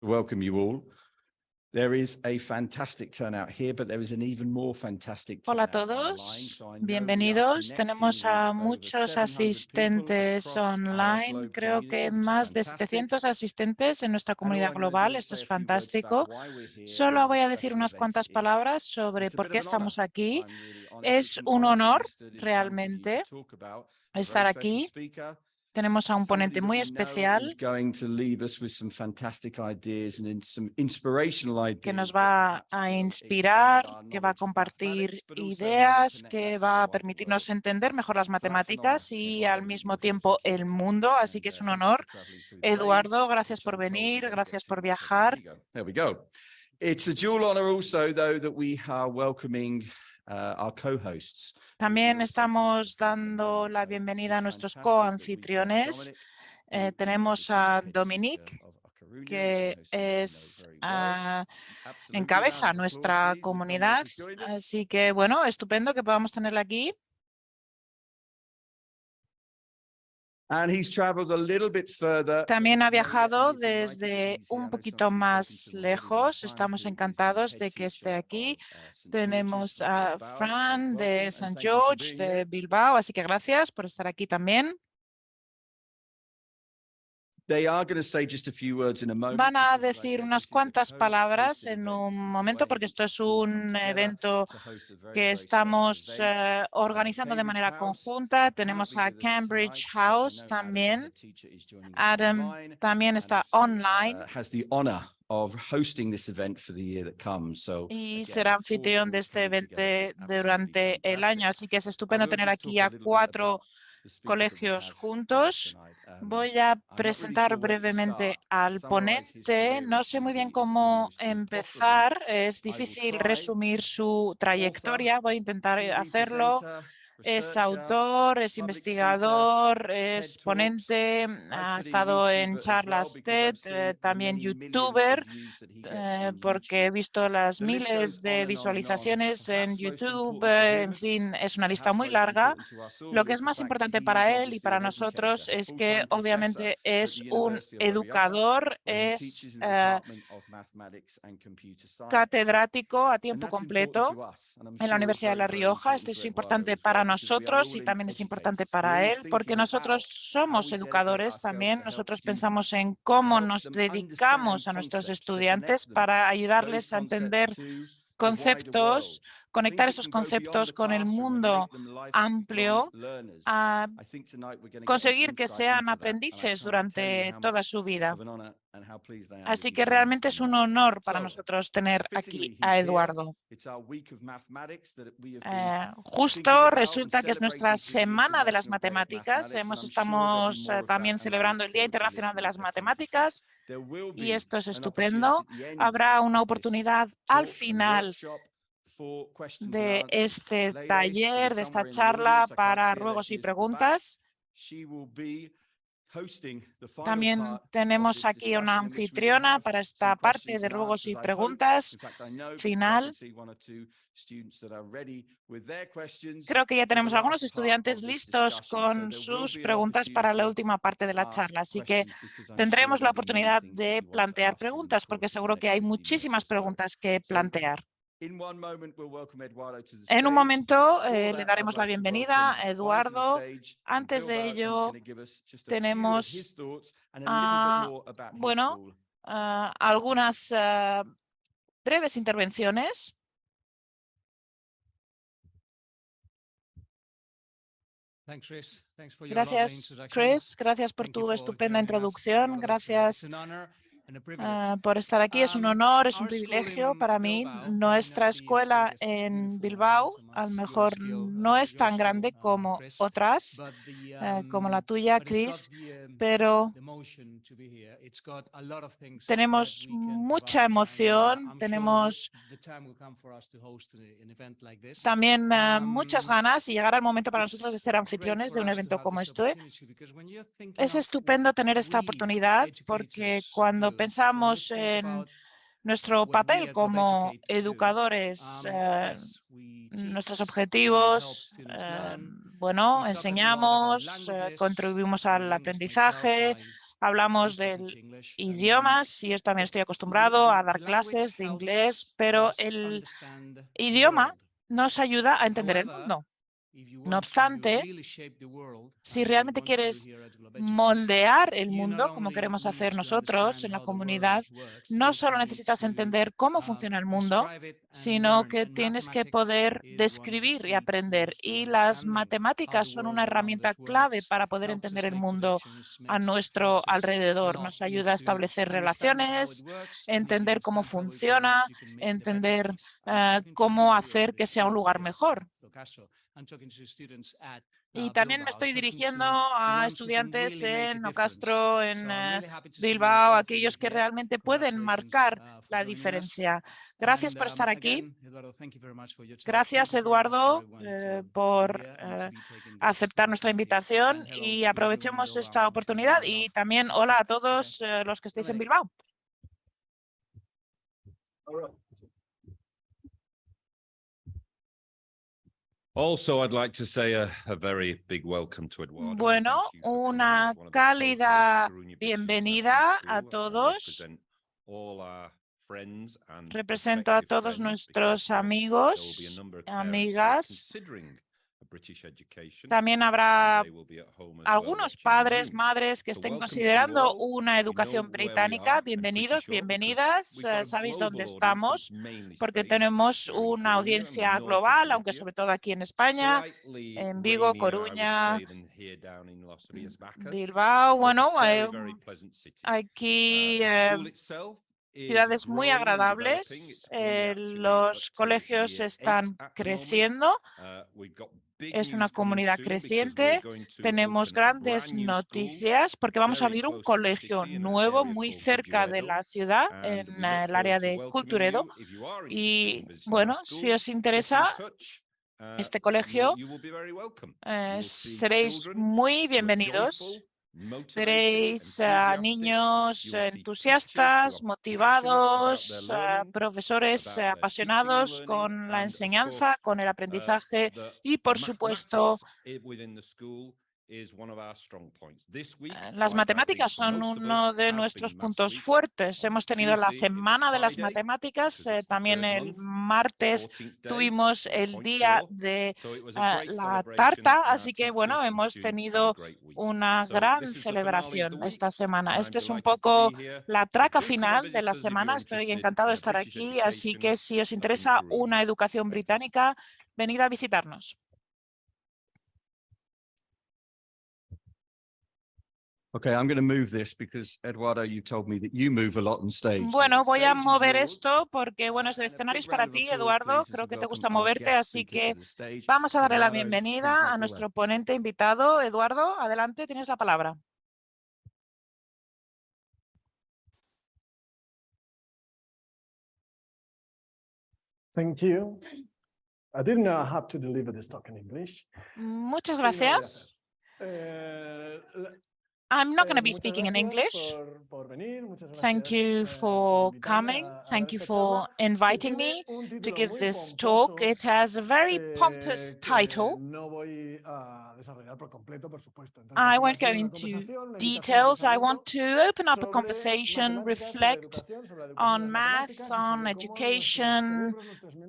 welcome you all. There is a fantastic turnout here, but there is an even more fantastic Hola a turnout online. todos, So I know we are bienvenidos. connecting Tenemos with a over muchos 700 people asistentes across our online, globe creo que community, which is más de fantastic. 700 asistentes en nuestra And all comunidad I'm going to do global. is Esto say es a few words about fantástico. why we're here and Solo what voy a a decir special unas event cuantas it is. palabras sobre It's a por bit qué of an honor, estamos if aquí. I'm really honest. Es It's an un honor to honor be stood in front of you realmente to talk about a very estar special aquí. speaker. Tenemos a un Somebody ponente that muy we know especial is going to leave us with some fantastic ideas and some inspirational que nos ideas that va perhaps a will inspirar, expand our que va a knowledge of compartir mathematics, but also how we ideas, connect que that to the va a wider permitirnos world. entender mejor las So that's an honor, matemáticas y Eduardo, al that mismo you're here. tiempo Thank you. el mundo. Así que es un Thank you honor. for traveling through the rain, Eduardo, gracias which por I'm told you're venir, going to get gracias to por when you travel to viajar. Vigo. There we go. It's a dual honor also, though, that we are welcoming our co-hosts. También estamos dando la bienvenida a nuestros coanfitriones. Tenemos a Dominique, que encabeza nuestra comunidad. Así que, bueno, estupendo que podamos tenerla aquí. También ha viajado desde un poquito más lejos. Estamos encantados de que esté aquí. Tenemos a Fran de St. George, de Bilbao, así que gracias por estar aquí también. Van a decir unas cuantas palabras en un momento porque esto es un evento que estamos organizando de manera conjunta. Tenemos a Cambridge House también. Adam también está online y será anfitrión de este evento durante el año. Así que es estupendo tener aquí a 4 colegios juntos. Voy a presentar brevemente al ponente. No sé muy bien cómo empezar. Es difícil resumir su trayectoria. Voy a intentar hacerlo. Es autor, es investigador, es ponente, ha estado en charlas TED, también youtuber, porque he visto las miles de visualizaciones en YouTube. En fin, es una lista muy larga. Lo que es más importante para él y para nosotros es que obviamente es un educador, es catedrático a tiempo completo en la Universidad de La Rioja. Esto es importante para nosotros y también es importante para él, porque nosotros somos educadores también. Nosotros pensamos en cómo nos dedicamos a nuestros estudiantes para ayudarles a entender conceptos, conectar esos conceptos con el mundo amplio, a conseguir que sean aprendices durante toda su vida. Así que realmente es un honor para nosotros tener aquí a Eduardo. Justo resulta que es nuestra Semana de las Matemáticas. Estamos también celebrando el Día Internacional de las Matemáticas y esto es estupendo. Habrá una oportunidad al final de este taller, de esta charla, para ruegos y preguntas. También tenemos aquí una anfitriona para esta parte de ruegos y preguntas final. Creo que ya tenemos algunos estudiantes listos con sus preguntas para la última parte de la charla, así que tendremos la oportunidad de plantear preguntas porque seguro que hay muchísimas preguntas que plantear. En un momento le daremos la bienvenida a Eduardo. Antes de ello, tenemos algunas breves intervenciones. Gracias, Chris. Gracias por tu estupenda introducción. Gracias por estar aquí. Es un honor, es un privilegio para mí. Nuestra escuela en Bilbao a lo mejor no es tan grande como otras, como la tuya, Chris, pero tenemos mucha emoción, tenemos también muchas ganas y llegará el momento para nosotros de ser anfitriones de un evento como este. Es estupendo tener esta oportunidad porque cuando pensamos en nuestro papel como educadores, nuestros objetivos, enseñamos, contribuimos al aprendizaje, Hablamos de idiomas y yo también estoy acostumbrado a dar clases de inglés, pero el idioma nos ayuda a entender el mundo. No obstante, si realmente quieres moldear el mundo como queremos hacer nosotros en la comunidad, no solo necesitas entender cómo funciona el mundo, sino que tienes que poder describir y aprender. Y las matemáticas son una herramienta clave para poder entender el mundo a nuestro alrededor. Nos ayuda a establecer relaciones, entender cómo funciona, entender cómo hacer que sea un lugar mejor. Y también me estoy dirigiendo a estudiantes en Castro, en Bilbao, aquellos que realmente pueden marcar la diferencia. Gracias por estar aquí. Gracias, Eduardo, por aceptar nuestra invitación y aprovechemos esta oportunidad. Y también hola a todos los que estéis en Bilbao. Bueno, una cálida bienvenida a todos. Represento a todos nuestros amigos, amigas. También habrá algunos padres, madres que estén considerando una educación británica. Bienvenidos, bienvenidas. Sabéis dónde estamos, porque tenemos una audiencia global, aunque sobre todo aquí en España, en Vigo, Coruña, Bilbao. Bueno, aquí ciudades muy agradables. Los colegios están creciendo. Es una comunidad creciente. Tenemos grandes noticias porque vamos a abrir un colegio nuevo muy cerca de la ciudad, en el área de Culturedo. Y bueno, si os interesa este colegio, seréis muy bienvenidos. Veréis a niños entusiastas, motivados, profesores apasionados con la enseñanza, con el aprendizaje y, por supuesto, las matemáticas son uno de nuestros puntos fuertes. Hemos tenido la Semana de las Matemáticas. También el martes tuvimos el Día de la Tarta. Así que, bueno, hemos tenido una gran celebración esta semana. Este es un poco la traca final de la semana. Estoy encantado de estar aquí. Así que si os interesa una educación británica, venid a visitarnos. Okay, I'm going to move this because Eduardo, you told me that you move a lot on stage. Bueno, voy a mover esto porque, bueno, el escenario es para ti, Eduardo. Creo que te gusta moverte, así que vamos a darle la bienvenida a nuestro ponente invitado. Eduardo, adelante, tienes la palabra. Thank you. I didn't know I had to deliver this talk in English. Muchas gracias. I'm not going to be speaking in English. Thank you for coming. Thank you for inviting me to give this talk. It has a very pompous title. I won't go into details. I want to open up a conversation, reflect on maths, on education,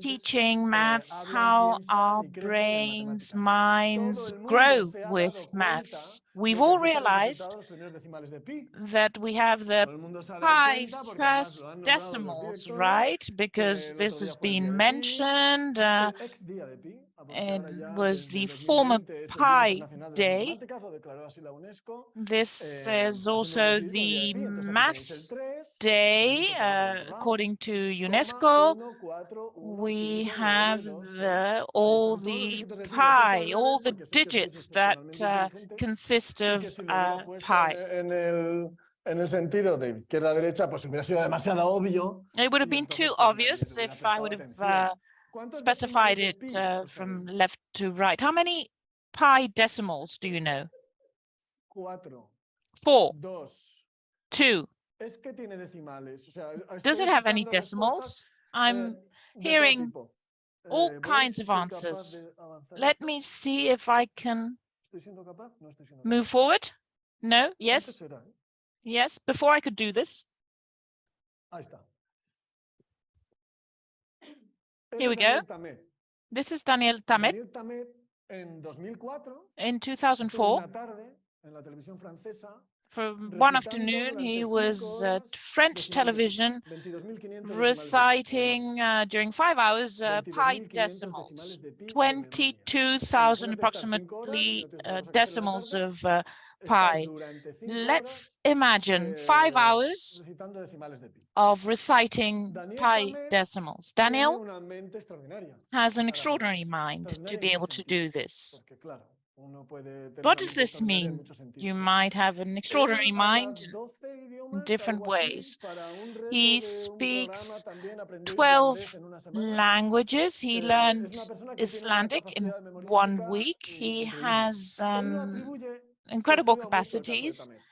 teaching maths, how our brains, minds grow with maths. We've all realized that we have the pi first decimals, right? Because this has been mentioned. It was the former Pi Day. This is also the Maths Day, according to UNESCO. We have all the pi, all the digits that consist of pi. En el sentido de izquierda a derecha, pues hubiera sido demasiado obvio. It would have been too obvious if I would have specified it from left to right. How many pi decimals do you know? 4. 2. Does it have any decimals? I'm hearing all kinds of answers. Let me see if I can move forward. No? Yes? Yes, before I could do this, Ahí está. here we go. This is Daniel Tammet. Daniel Tammet en 2004, In estuvo 2004, una tarde en la televisión francesa for one recitando afternoon, he durante was 5 at horas French television 22.500 decimales de pi, perdón, reciting during 5 hours pi 22.500 decimals, decimales de pi en Alemania. 22,000 Imagínate estar 5 horas y approximately no tienes otra cosa que hacer en la decimals tarde, of estar pi. durante 5 Let's horas imagine 5 hours recitando decimales de pi. of reciting Daniel pi Tammet decimals. tiene Daniel una mente extraordinaria has an para extraordinary poder mind to extraordinaria be en qué able to sentido, do this. porque claro, uno puede tener What una does mente this extraordinaria en mean? muchos sentidos, You ¿no? might have an extraordinary Él mind habla 12 in idiomas, different algo así, ways. para un reto He de un programa speaks también aprendió 12 islandés en una semana. languages. He Es learned una persona que tiene una Icelandic in capacidad 1 memorística week. He increíble. has Él lo atribuye, se ha incredible estudiado mucho el caso de capacities. Tammet.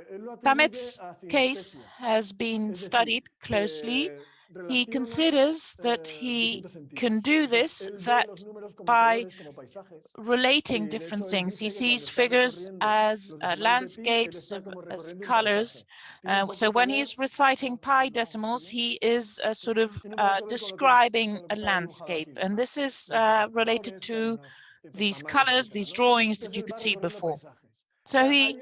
Él lo atribuye Tammet's a case sinestesia, has been es decir, studied closely. que He relaciona considers that he distintos sentidos. can do Entonces, this, él ve that los números como by colores, como paisajes. relating Y de different hecho, él things. He dice que cuando sees está figures recorriendo as los decimales de pi, él landscapes, está como as recorriendo un colors. paisaje. Tiene un So poco when que ver, he's reciting pi sí, decimals, ¿no? he is sort of Tiene un poco que ver con lo describing que a está dibujado landscape. aquí, And this is los related colores que hay, to unos ciertos these tamaños, colors, etcétera, these ¿no? drawings that Entonces you él could va see recorriendo before. paisajes. So he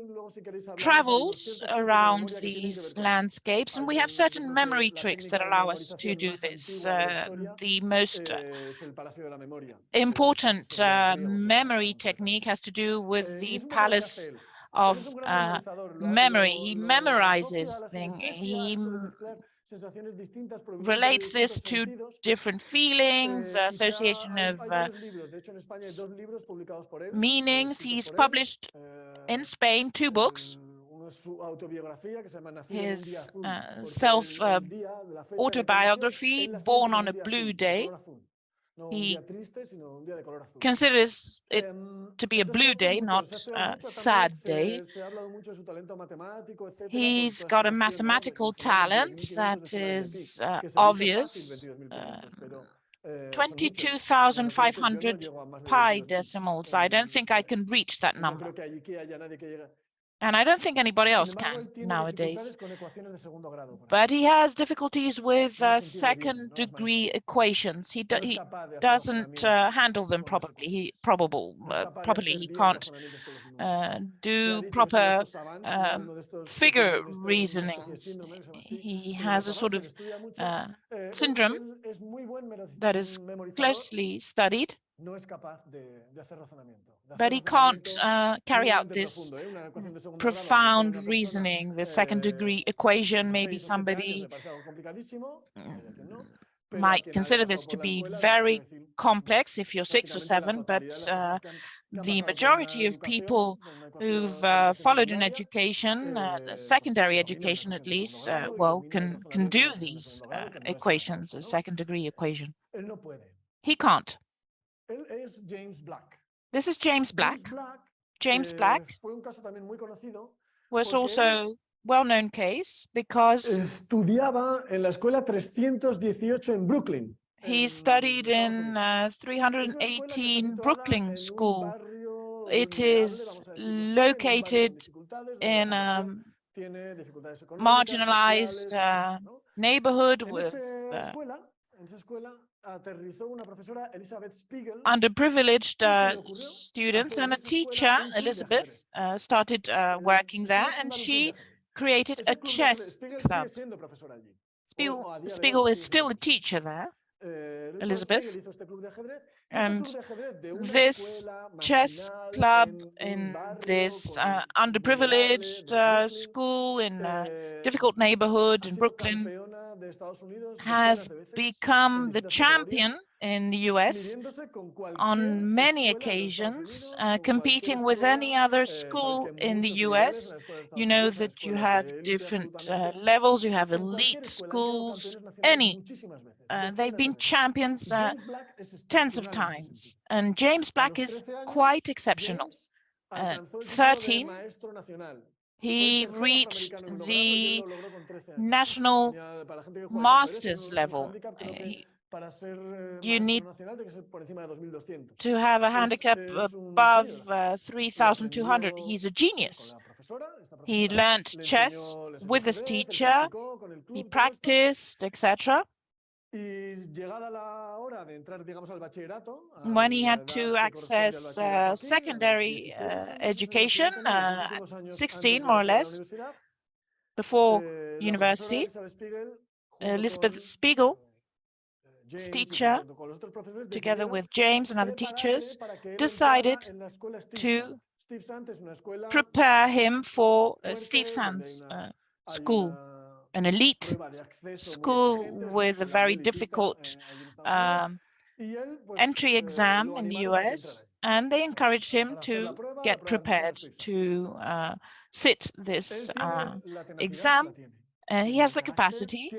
Luego si queréis hablamos, hay unos travels ciertos trucos de around memoria que tienen que ver these con eso. landscapes, and we have Yo certain creo memory que la tricks that técnica de allow us to memorización do más this. antigua de la historia The most es el Palacio de la Memoria, important que son los griegos, memory por si technique acaso. has to do with Y the es un poco lo que hace palace él. Él es of un gran memorizador, memory. He lo asocia a memorizes la things. sinestesia, esto de mezclar sensaciones distintas provenientes de Relates this distintos to sentidos. different feelings, Y association hay of varios libros, de hecho en España hay 2 libros publicados por él, meanings. escritos He's por él. published in Spain 2 books. Uno es su autobiografía, que se llama Nacido en un día His azul, porque self el día, la fecha en la que él nació, autobiography, él nació Born en on un a día Blue azul, de Day. color azul. No un He día triste, sino un día de color azul. considers it to be a Entonces se blue habla day, mucho, not se ha estudiado a mucho sad también, day. se ha hablado mucho de su talento matemático, etcétera, por He's toda esta got a cuestión, ¿no? Pues mathematical imagina talent 22.500 that decimales de pi, is que se dice fácil obvious. 22.500, pero son muchos. Yo creo que yo no 22,500 llego a más de pi 22.000. decimals. I don't think I can reach that Y no number. creo que allí haya nadie que llegue. And I don't think anybody Sin else embargo, can él tiene nowadays. dificultades con ecuaciones de segundo grado, por But ejemplo. he has difficulties with No las entiende bien, second no las degree maneja. equations. He No es he capaz de hacer doesn't razonamientos handle them con las properly. ecuaciones. No es capaz de Properly. hacer He bien can't razonamientos con los números. Se ha do dicho que es uno de proper estos savants, ¿no? Uno de estos que figure tienen una especie de reasonings. síndrome que se llama así, He como los has a sort savants, se of le estudia mucho. syndrome Él es muy buen that is memorizador, closely studied, no es capaz de hacer razonamiento. but he can't carry out mínimamente this profundo, una ecuación de segundo grado, a lo mejor profound una persona, reasoning, the second degree equation. con Maybe 6 o 7 años somebody le parece algo complicadísimo, hay a quien no, pero a might quien haya consider pasado this to por la be escuela, very quiero decir, complex if you're 6 or prácticamente la 7, but totalidad de las personas que han the pasado por una majority of educación, people por una who've educación followed an secundaria, education, pues secondary domina una education ecuación at de segundo least, grado y well, domina el can razonamiento de do una ecuación de these segundo grado, que no es poca equations, cosa, a ¿no? second degree equation. Él no puede. He can't. Él es James Black. This is James Black. James Black Fue un caso también muy conocido was porque él also well-known case because estudiaba en la escuela 318 en Brooklyn. he en studied Estados in Unidos. Es una escuela que está 318 situada Brooklyn en un School. barrio It vulnerable, is vamos a decirlo así, en un barrio con located dificultades, donde in la a población tiene dificultades económicas, marginalized sociales, etcétera, ¿no? neighborhood En with esa escuela aterrizó una profesora, Elizabeth Spiegel, underprivileged y se le ocurrió students, hacer and en a esa escuela teacher, un club de Elizabeth, ajedrez. started working there, Quiso and fundar un club de she ajedrez. created a Ese club de ajedrez, chess Spiegel club. sigue siendo profesora allí. Spiegel, O a día de Spiegel hoy is sigue still siendo a profesora. teacher there, Elizabeth Spiegel Elizabeth, hizo este club de ajedrez, y este and club de ajedrez de una this escuela chess marginal club en un in barrio this vulnerable underprivileged de Brooklyn, school in a difficult neighborhood ha in sido Brooklyn campeona de Estados Unidos has decenas de veces en become the distintas champion categorías, in the US midiéndose con cualquier on many escuela de los Estados occasions, Unidos, con cualquier competing with any escuela. other Sabéis que school hay in the muchos niveles en US. las escuelas de You Estados know Unidos, hay that you escuelas have de élite different absolutamente. levels. You have En cualquier elite escuela han quedado schools, campeones nacionales any. muchísimas veces, They've decenas de been veces. champions James Black es tens of excepcional en ese times. sentido. And James A Black los is 13 años, quite exceptional. James alcanzó el título de 13, maestro nacional. Fue el he tercer reached afroamericano en lograrlo y él the lo logró con 13 años. national Para la gente que juega ajedrez tiene master's un level. handicap, creo que para ser You need maestro nacional tiene que ser por encima de 2200. to have a handicap Es un above genio. Lo 3,200. aprendió He's a con genius. la He learned chess with this teacher, he practiced, etc. When he had to access secondary education, at 16 more or less, before university, Elizabeth Spiegel, teacher, together with James and other teachers, decided to prepare him for Steve Sands school, an elite school with a very difficult entry exam in the US, and they encouraged him to get prepared to sit this exam. He has the capacity,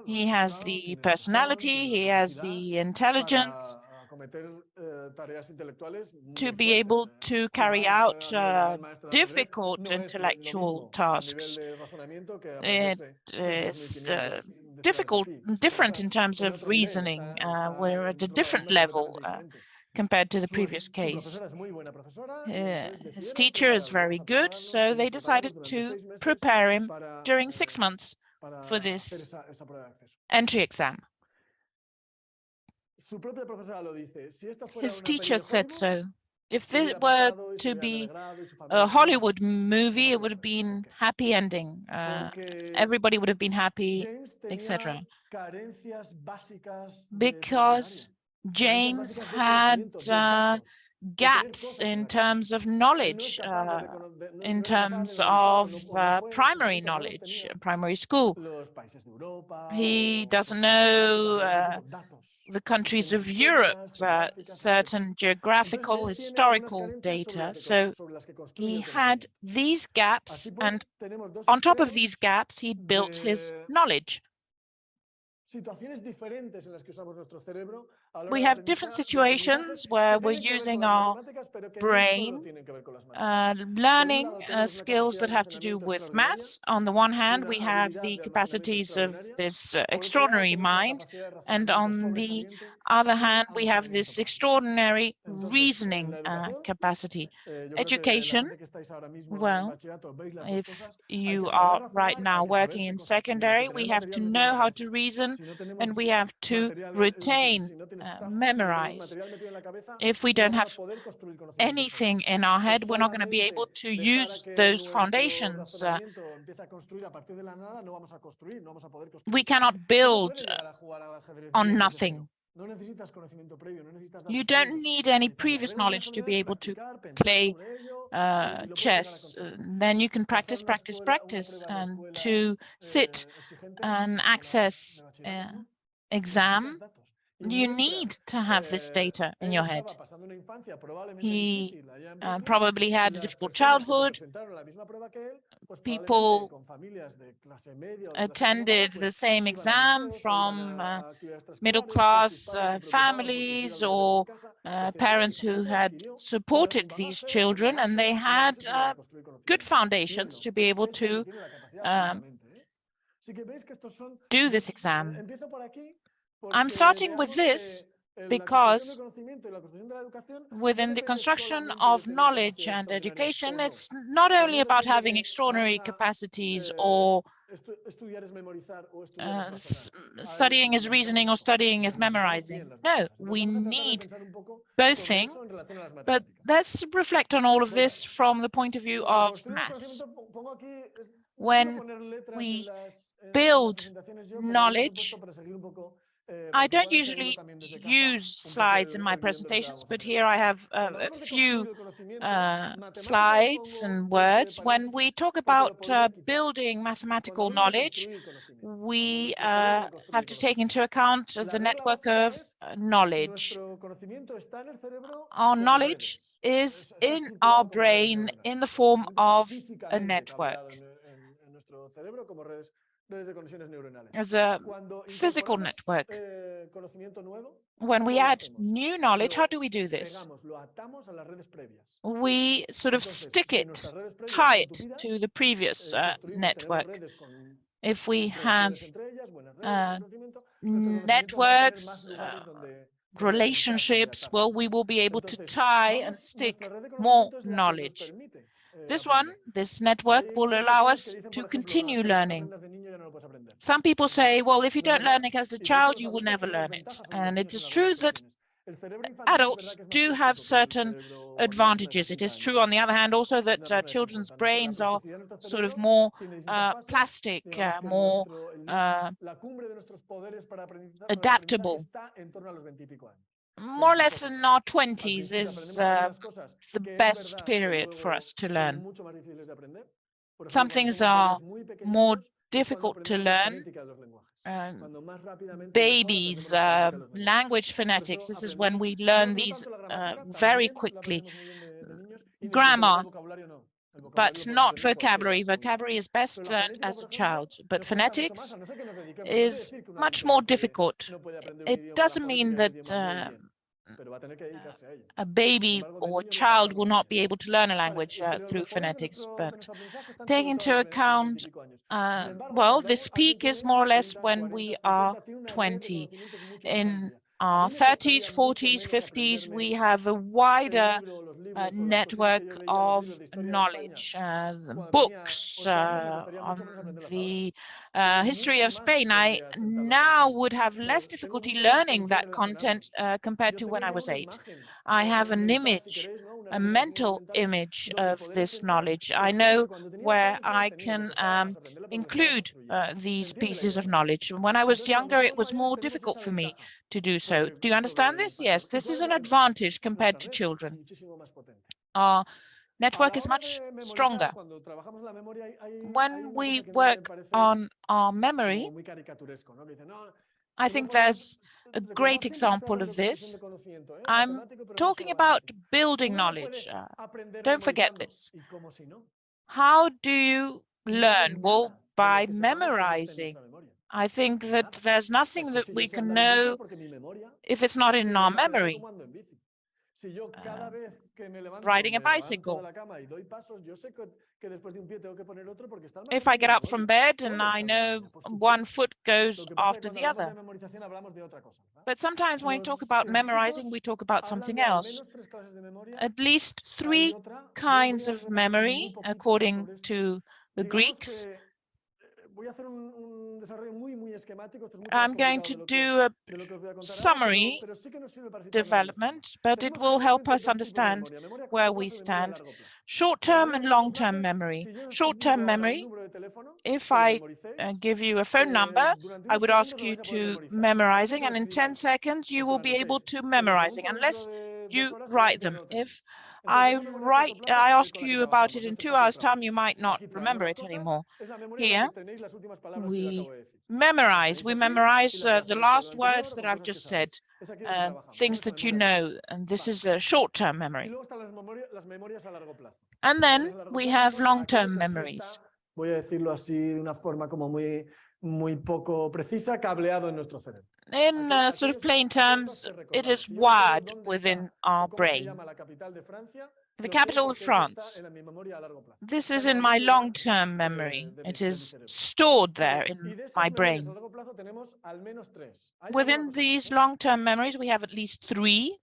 he has the personality, he has the intelligence to be able to carry out difficult intellectual tasks. It is different in terms of reasoning. We're at a different level compared to the previous case. His teacher is very good, so they decided to prepare him during 6 months for this entry exam. His teacher said so. If this were to be a Hollywood movie, it would have been happy ending. Everybody would have been happy, etc. Because James had gaps in terms of knowledge, in terms of primary knowledge, primary school. He doesn't know the countries of Europe, certain geographical, historical data. So he had these gaps, and on top of these gaps, he built his knowledge. We have different situations where we're using our brain, learning skills that have to do with maths. On the one hand, we have the capacities of this extraordinary mind, and on the other hand, we have this extraordinary reasoning capacity. Education, well, if you are right now working in secondary, we have to know how to reason, and we have to retain, memorize. If we don't have anything in our head, we're not going to be able to use those foundations. We cannot build on nothing. You don't need any previous knowledge to be able to play chess. Then you can practice, and to sit and access exam, you need to have this data in your head. He probably had a difficult childhood. People attended the same exam from middle-class families or parents who had supported these children, and they had good foundations to be able to do this exam. I'm starting with this because within the construction of knowledge and education, it's not only about having extraordinary capacities or studying is reasoning or studying is memorizing. No, we need both things, but let's reflect on all of this from the point of view of maths. When we build knowledge, I don't usually use slides in my presentations, but here I have a few slides and words. When we talk about building mathematical knowledge, we have to take into account the network of knowledge. Our knowledge is in our brain in the form of a network, as a physical network. When we add new knowledge, how do we do this? We sort of stick it, tie it to the previous network. If we have networks, relationships, well, we will be able to tie and stick more knowledge. This network will allow us to continue learning. Some people say, well, if you don't learn it as a child, you will never learn it. And it is true that adults do have certain advantages. It is true, on the other hand, also that children's brains are sort of more plastic, more adaptable. More or less in our 20s is the best period for us to learn. Some things are more difficult to learn. Babies, language phonetics, this is when we learn these very quickly. Grammar, but not vocabulary. Vocabulary is best learned as a child, but phonetics is much more difficult. It doesn't mean that a baby or child will not be able to learn a language through phonetics, but take into account, well, this peak is more or less when we are 20. In our 30s, 40s, 50s, we have a wider network of knowledge, books on the history of Spain. I now would have less difficulty learning that content compared to when I was 8. I have an image, a mental image of this knowledge. I know where I can include these pieces of knowledge. When I was younger, it was more difficult for me to do so. Do you understand this? Yes, this is an advantage compared to children. Our network is much stronger. When we work on our memory, I think there's a great example of this. I'm talking about building knowledge. Don't forget this. How do you learn? Well, by memorizing. I think that there's nothing that we can know if it's not in our memory. Riding a bicycle. If I get up from bed and I know one foot goes after the other. But sometimes when we talk about memorizing, we talk about something else. At least 3 kinds of memory, according to the Greeks. I'm going to do a summary development, but it will help us understand where we stand. Short-term and long-term memory. Short-term memory, if I give you a phone number, I would ask you to memorizing, and in 10 seconds, you will be able to memorizing, unless you write them. If I ask you about it in 2 hours' time, you might not remember it anymore. Here, we memorize the last words that I've just said, things that you know, and this is a short-term memory. And then we have long-term memories. In sort of plain terms, it is wired within our brain. The capital of France. This is in my long-term memory. It is stored there in my brain. Within these long-term memories, we have at least 3.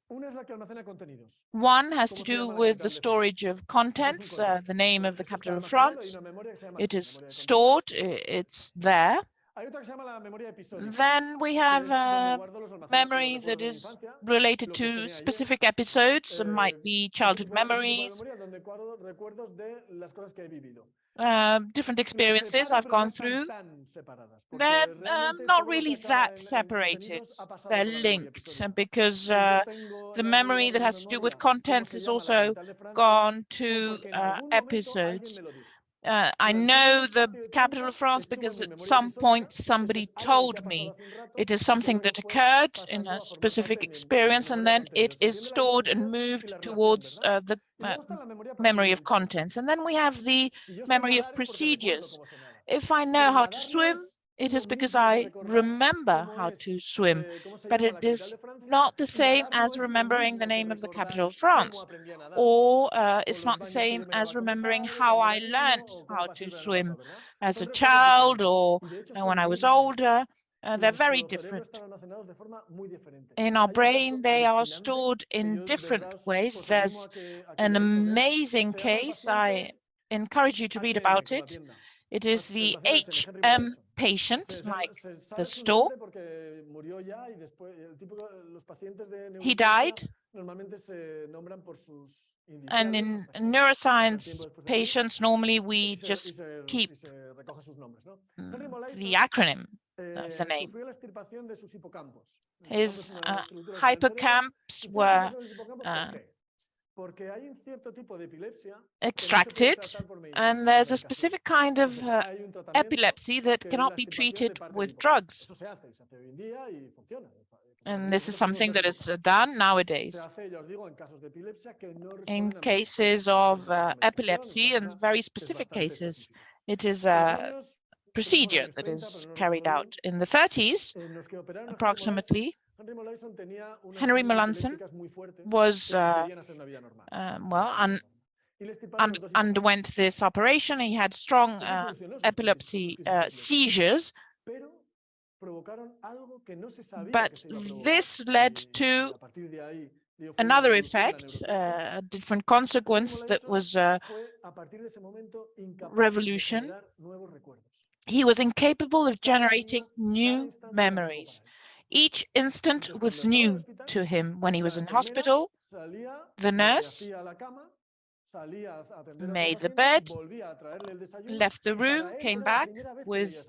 One has to do with the storage of contents, the name of the capital of France. It is stored, it's there. Then we have a memory that is related to specific episodes. It might be childhood memories, different experiences I've gone through. They're not really that separated. They're linked because the memory that has to do with contents is also gone to episodes. I know the capital of France because at some point somebody told me it is something that occurred in a specific experience, and then it is stored and moved towards the memory of contents. And then we have the memory of procedures. If I know how to swim, it is because I remember how to swim, but it is not the same as remembering the name of the capital of France, or it's not the same as remembering how I learned how to swim as a child or when I was older. They're very different. In our brain, they are stored in different ways. There's an amazing case. I encourage you to read about it. It is the HM patient, like the store. He died. And in neuroscience patients, normally we just keep the acronym of the name. His hippocamps were extracted, and there's a specific kind of epilepsy that cannot be treated with drugs. And this is something that is done nowadays in cases of epilepsy and very specific cases. It is a procedure that is carried out. In the 30s, approximately, Henry Molaison was underwent this operation. He had strong epilepsy seizures, but this led to another effect, a different consequence that was revolution. He was incapable of generating new memories. Each instant was new to him. When he was in hospital, the nurse made the bed, left the room, came back with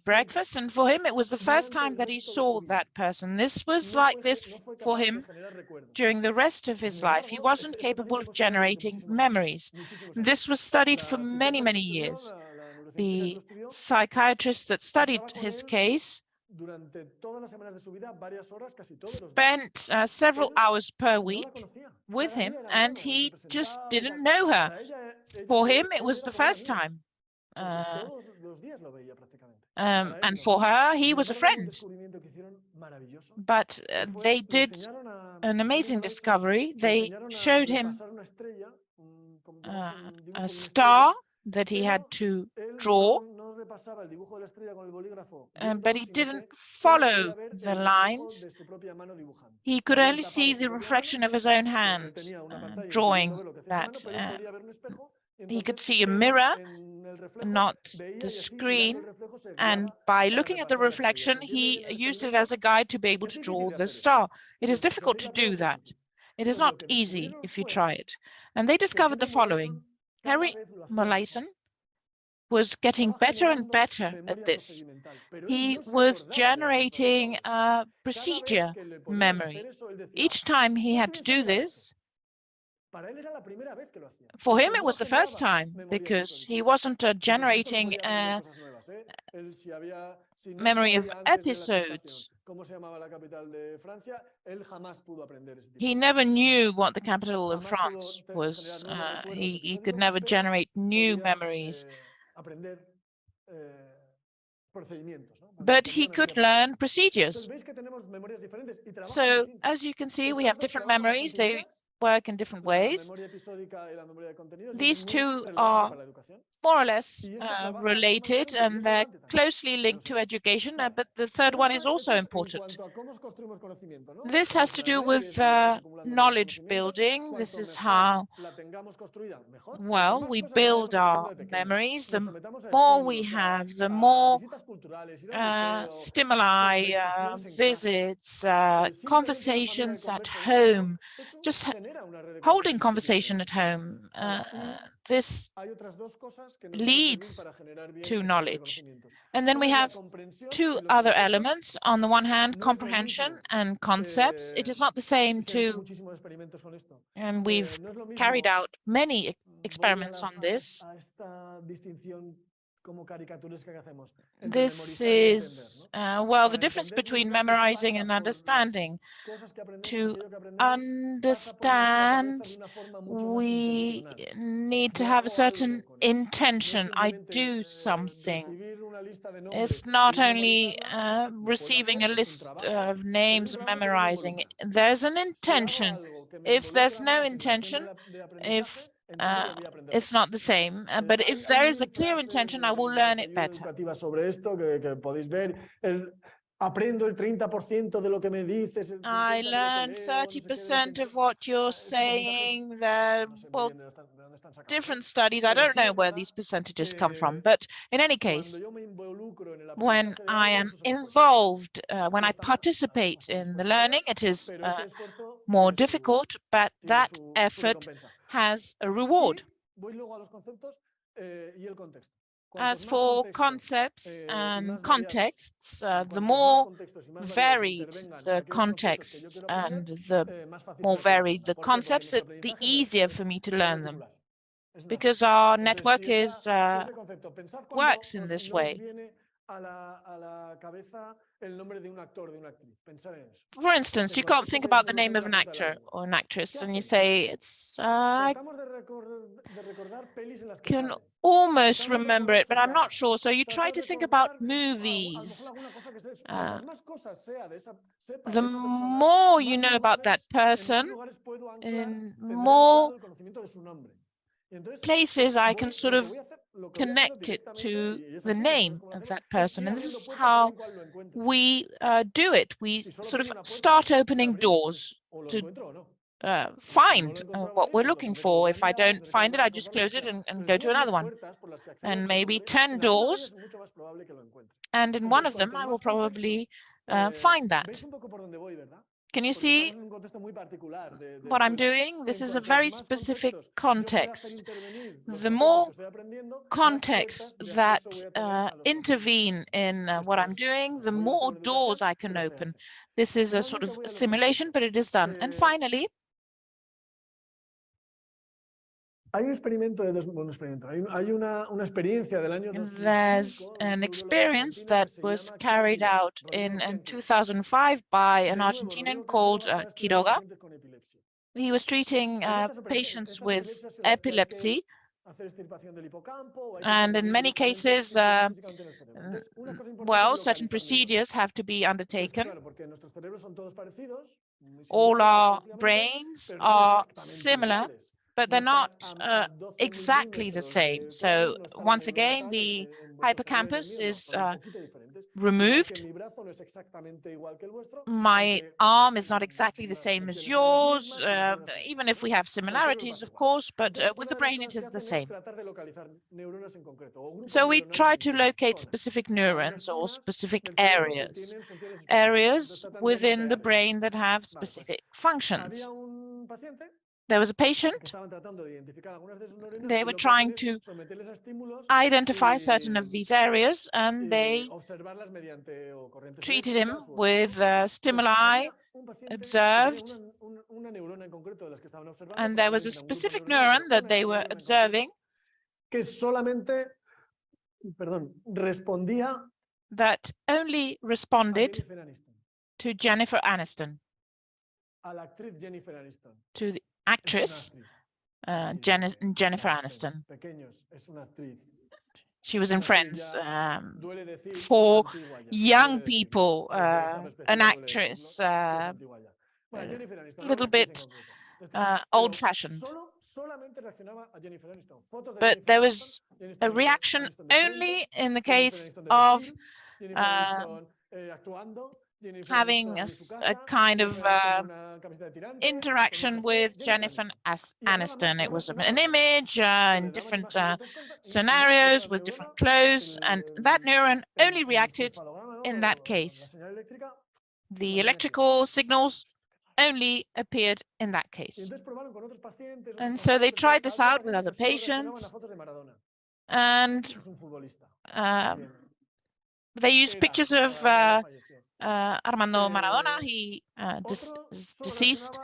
breakfast, and for him it was the first time that he saw that person. This was like this for him during the rest of his life. He wasn't capable of generating memories. This was studied for many, many years. The psychiatrist that studied his case spent several hours per week with him, and he just didn't know her. For him, it was the first time. And for her, he was a friend. But they did an amazing discovery. They showed him a star that he had to draw, but he didn't follow the lines. He could only see the reflection of his own hand drawing that. He could see a mirror, not the screen, and by looking at the reflection, he used it as a guide to be able to draw the star. It is difficult to do that. It is not easy if you try it. And they discovered the following. Henry Molaison was getting better and better at this. He was generating a procedure memory. Each time he had to do this, for him it was the first time, because he wasn't generating a memory of episodes. He never knew what the capital of France was. He could never generate new memories. But he could learn procedures. So, as you can see, we have different memories. They work in different ways. These two are more or less related, and they're closely linked to education, but the third one is also important. This has to do with knowledge building. This is how, well, we build our memories. The more we have, the more stimuli, visits, conversations at home, just holding conversation at home. This leads to knowledge. And then we have two other elements. On the one hand, comprehension and concepts. It is not the same and we've carried out many experiments on this. This is, well, the difference between memorizing and understanding. To understand, we need to have a certain intention. I do something. It's not only receiving a list of names and memorizing. There's an intention. If there's no intention, if it's not the same, but if there is a clear intention, I will learn it better. aprendo el 30% de lo que me dices. I learn 30% of what you're saying. Well, different studies, I don't know where these percentages come from, but in any case, when I am involved, when I participate in the learning, it is more difficult, but that effort has a reward. As for concepts and contexts, the more varied the contexts and the more varied the concepts, the easier for me to learn them, because our network works in this way. For instance, you can't think about the name of an actor or an actress, and you say, I can almost remember it, but I'm not sure. So you try to think about movies. The more you know about that person, in more places I can sort of connect it to the name of that person. And this is how we do it. We sort of start opening doors to find what we're looking for. If I don't find it, I just close it and go to another one. And maybe 10 doors. And in one of them, I will probably find that. Can you see what I'm doing? This is a very specific context. The more contexts that intervene in what I'm doing, the more doors I can open. This is a sort of simulation, but it is done. And finally, there's an experience that was carried out in 2005 by an Argentinian called Quiroga. He was treating patients with epilepsy, and in many cases, well, certain procedures have to be undertaken. All our brains are similar, but they're not exactly the same. So once again, the hippocampus is removed. My arm is not exactly the same as yours, even if we have similarities, of course, but with the brain, it is the same. So we try to locate specific neurons or specific areas within the brain that have specific functions. There was a patient. They were trying to identify certain of these areas, and they treated him with stimuli observed. And there was a specific neuron that they were observing that only responded to Jennifer Aniston, to the actress Jennifer Aniston. She was in Friends. For young people, an actress, a little bit old-fashioned. But there was a reaction only in the case of having a kind of interaction with Jennifer Aniston. It was an image in different scenarios with different clothes, and that neuron only reacted in that case. The electrical signals only appeared in that case. And so they tried this out with other patients, and they used pictures of Armando Maradona. He deceased,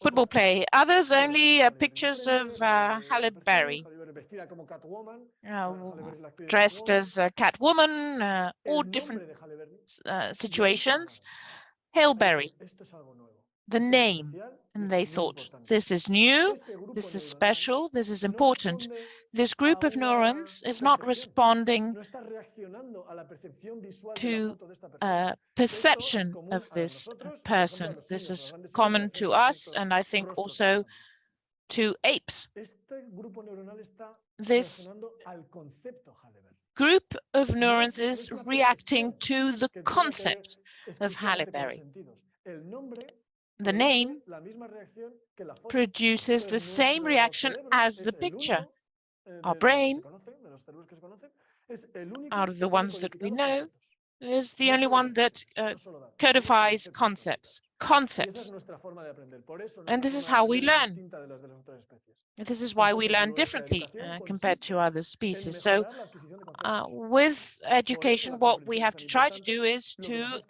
football play. Others only pictures of Halle Berry, dressed as a Catwoman, all different situations. Halle Berry, the name, and they thought, this is new, this is special, this is important. This group of neurons is not responding to perception of this person. This is common to us, and I think also to apes. This group of neurons is reacting to the concept of Halle Berry. The name produces the same reaction as the picture. Our brain, out of the ones that we know, is the only one that codifies concepts. And this is how we learn. This is why we learn differently compared to other species. So with education, what we have to try to do is to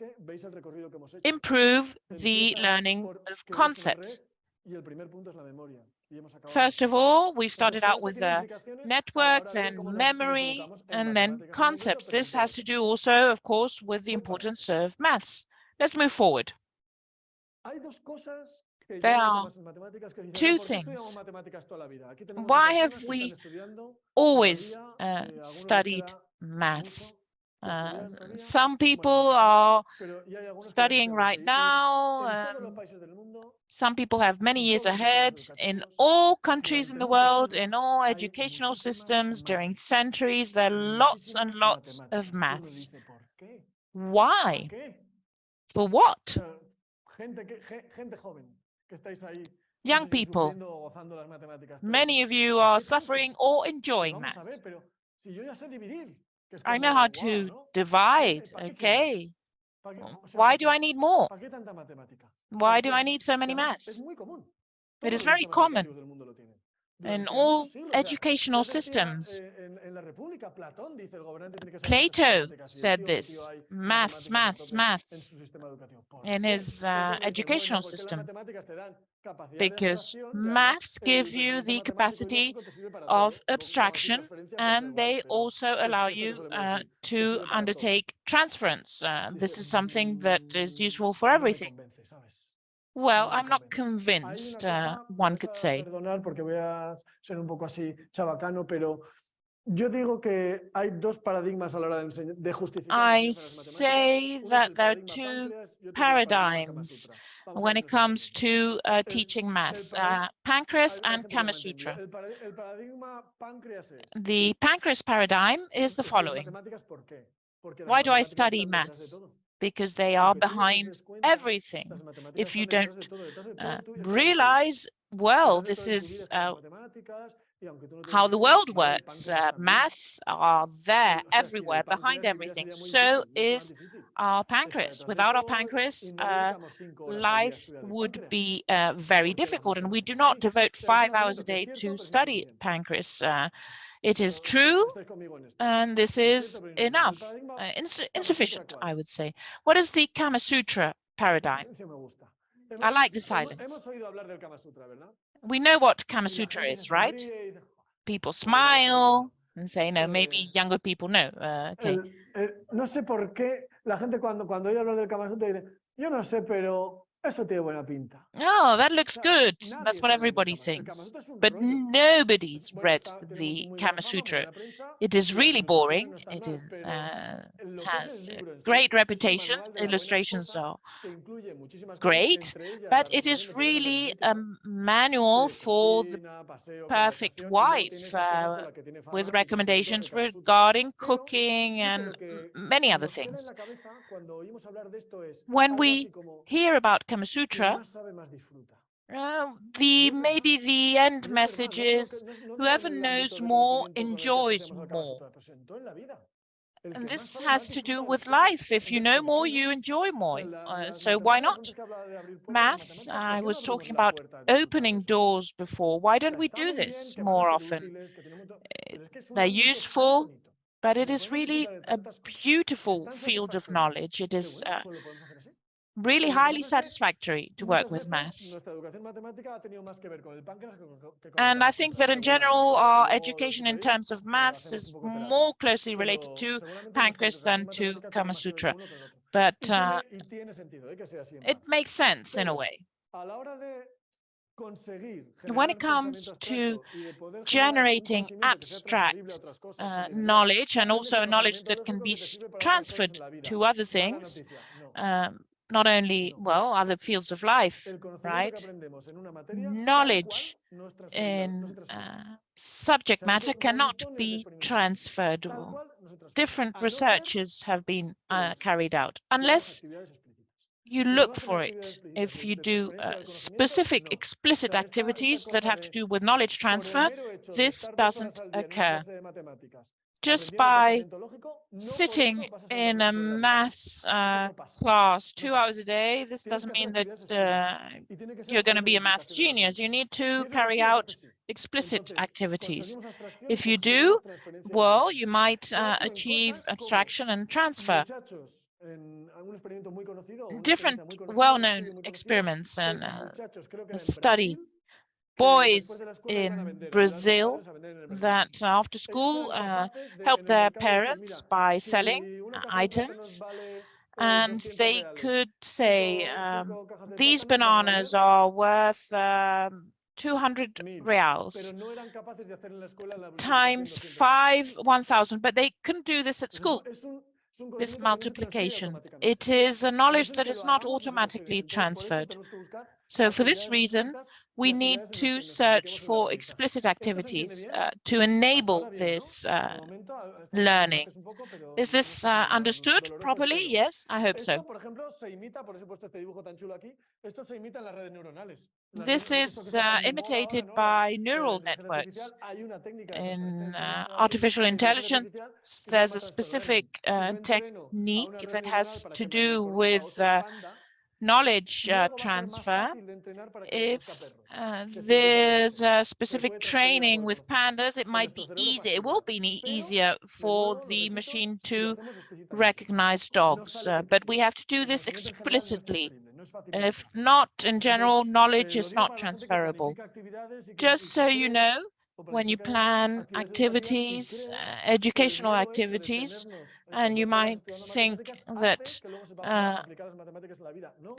improve the learning of concepts. First of all, we've started out with a network, then memory, and then concepts. This has to do also, of course, with the importance of maths. Let's move forward. There are two things. Why have we always studied maths? Some people are studying right now. Some people have many years ahead. In all countries in the world, in all educational systems, during centuries, there are lots and lots of maths. Why? For what? Young people, many of you are suffering or enjoying maths. I know how to divide, okay. Why do I need more? Why do I need so many maths? It is very common in all educational systems. Plato said this, maths, maths, maths, in his educational system, because maths give you the capacity of abstraction, and they also allow you to undertake transference. This is something that is useful for everything. Well, I'm not convinced, one could say. I say that there are two paradigms when it comes to teaching maths, Pancreas and Kama Sutra. The Pancreas paradigm is the following. Why do I study maths? Because they are behind everything. If you don't realize, well, this is how the world works. Maths are there everywhere, behind everything. So is our pancreas. Without our pancreas, life would be very difficult. And we do not devote 5 hours a day to study pancreas. It is true, and this is enough, insufficient, I would say. What is the Kama Sutra paradigm? I like the silence. We know what Kama Sutra is, right? People smile and say, no, maybe younger people know. Okay. No sé por qué la gente cuando oye hablar del Kama Sutra dice, yo no sé, pero eso tiene buena pinta. Oh, that looks good. That's what everybody thinks. But nobody's read the Kama Sutra. It is really boring. It is, has a great reputation. Illustrations are great, but it is really a manual for the perfect wife with recommendations regarding cooking and many other things. When we hear about Kama Sutra, maybe the end message is whoever knows more enjoys more. And this has to do with life. If you know more, you enjoy more. So why not? Maths, I was talking about opening doors before. Why don't we do this more often? They're useful, but it is really a beautiful field of knowledge. It is really highly satisfactory to work with maths. And I think that in general, our education in terms of maths is more closely related to pancreas than to Kama Sutra. But it makes sense in a way. When it comes to generating abstract knowledge and also knowledge that can be transferred to other things, not only, well, other fields of life, right? Knowledge in subject matter cannot be transferred. different researches have been carried out, unless you look for it. If you do specific explicit activities that have to do with knowledge transfer, this doesn't occur. Just by sitting in a maths class 2 hours a day, this doesn't mean that you're going to be a maths genius. You need to carry out explicit activities. If you do, well, you might achieve abstraction and transfer. Different well-known experiments and study. Boys in Brazil that after school help their parents by selling items, and they could say these bananas are worth 200 reals times 1,000, but they couldn't do this at school. This multiplication. It is a knowledge that is not automatically transferred. So for this reason, we need to search for explicit activities to enable this learning. Is this understood properly? Yes, I hope so. This is imitated by neural networks. In artificial intelligence, there's a specific technique that has to do with knowledge transfer. If there's a specific training with pandas, it might be easy. It will be easier for the machine to recognize dogs, but we have to do this explicitly. If not, in general, knowledge is not transferable. Just so you know, when you plan activities, educational activities, and you might think that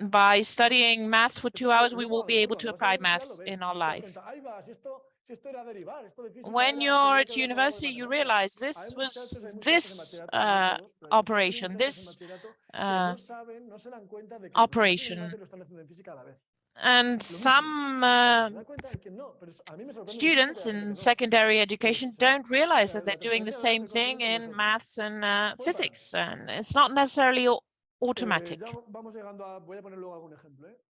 by studying maths for 2 hours, we will be able to apply maths in our life. When you're at university, you realize this was this operation, this operation. And some students in secondary education don't realize that they're doing the same thing in maths and physics, and it's not necessarily automatic.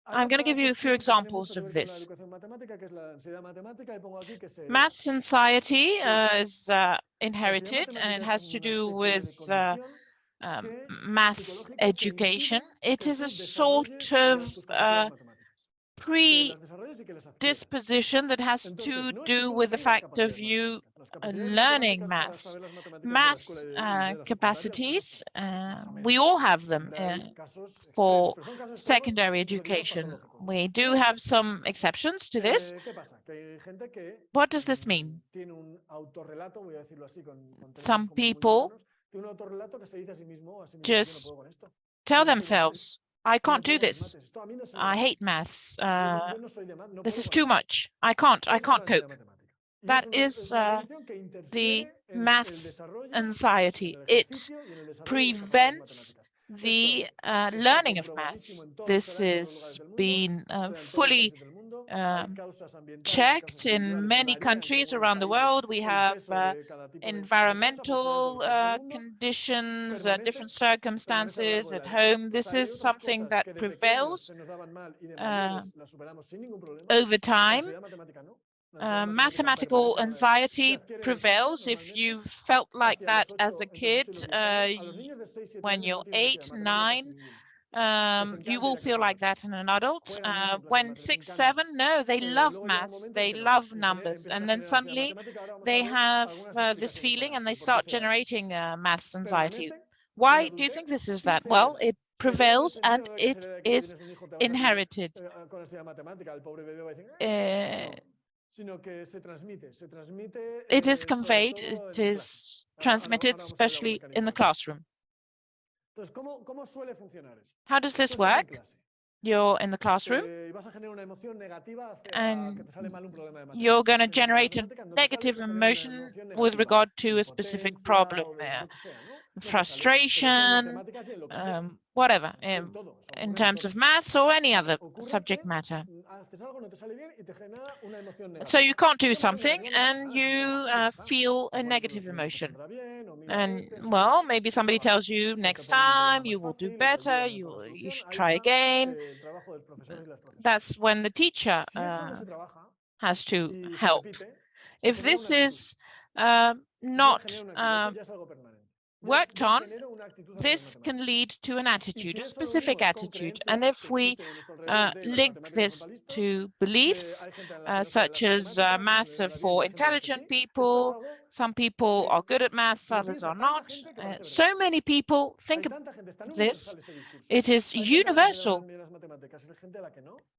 I'm going to give you a few examples of this. Maths anxiety is inherited, and it has to do with maths education. It is a sort of predisposition that has to do with the fact of you learning maths. Maths capacities, we all have them for secondary education. We do have some exceptions to this. What does this mean? Some people just tell themselves, I can't do this. I hate maths. This is too much. I can't cope. That is the maths anxiety. It prevents the learning of maths. This has been fully checked in many countries around the world. We have environmental conditions, different circumstances at home. This is something that prevails over time. Mathematical anxiety prevails. If you felt like that as a kid, when you're 8, 9, you will feel like that in an adult. When 6, 7, no, they love maths, they love numbers, and then suddenly they have this feeling and they start generating maths anxiety. Why do you think this is that? Well, it prevails and it is inherited. It is conveyed, it is transmitted, especially in the classroom. How does this work? You're in the classroom and you're going to generate a negative emotion with regard to a specific problem. frustration, whatever, in terms of maths or any other subject matter. So you can't do something and you feel a negative emotion. And well, maybe somebody tells you next time you will do better, you should try again. That's when the teacher has to help. If this is not worked on, this can lead to an attitude, a specific attitude. And if we link this to beliefs, such as maths are for intelligent people, some people are good at maths, others are not. So many people think of this. It is universal.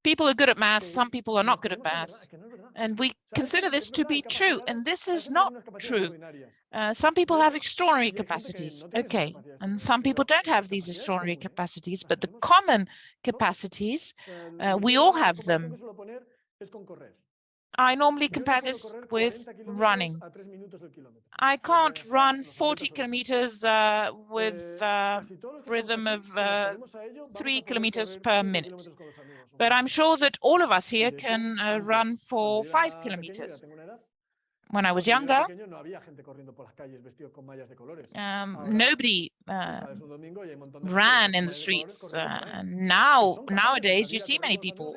People are good at maths, some people are not good at maths. And we consider this to be true, and this is not true. Some people have extraordinary capacities, okay, and some people don't have these extraordinary capacities, but the common capacities, we all have them. I normally compare this with running. I can't run 40 kilometers with a rhythm of 3 kilometers per minute. But I'm sure that all of us here can run for 5 kilometers. When I was younger, nobody ran in the streets. Nowadays, you see many people,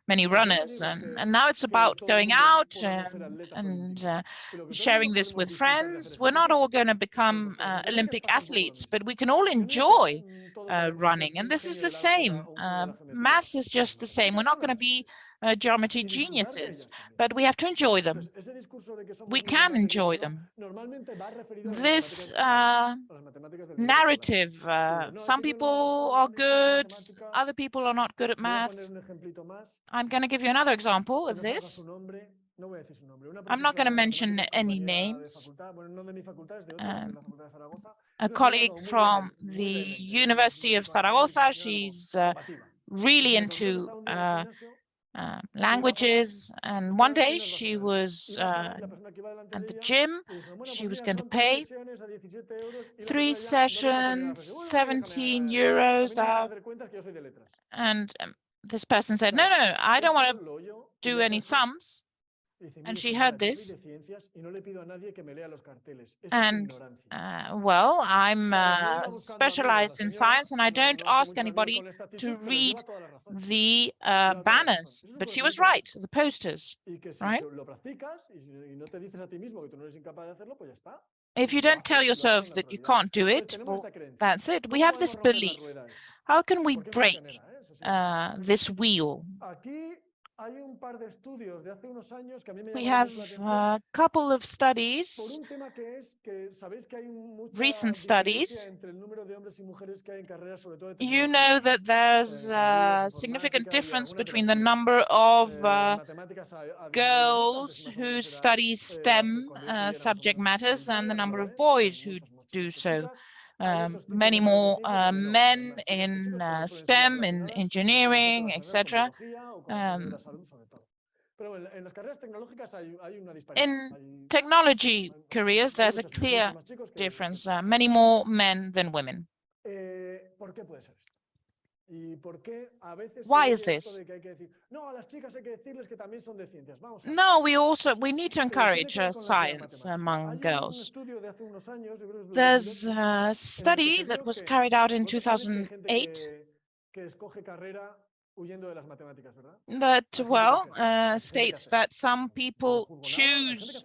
many runners, and now it's about going out and sharing this with friends. We're not all going to become Olympic athletes, but we can all enjoy running, and this is the same. Maths is just the same. We're not going to be geometry geniuses, but we have to enjoy them. We can enjoy them. This narrative, some people are good, other people are not good at maths. I'm going to give you another example of this. I'm not going to mention any names. A colleague from the University of Zaragoza, she's really into languages, and one day she was at the gym. She was going to pay 3 sessions, 17 euros, and this person said, no, I don't want to do any sums. And she heard this, and well, I'm specialized in science and I don't ask anybody to read the banners, but she was right, the posters, right? If you don't tell yourself that you can't do it, well, that's it. We have this belief. How can we break this wheel? We have a couple of studies, recent studies. You know that there's a significant difference between the number of girls who study STEM subject matters and the number of boys who do so. Many more men in STEM, in engineering, etc. In technology careers, there's a clear difference, many more men than women. Why is this? No, we need to encourage science among girls. There's a study that was carried out in 2008 that, well, states that some people choose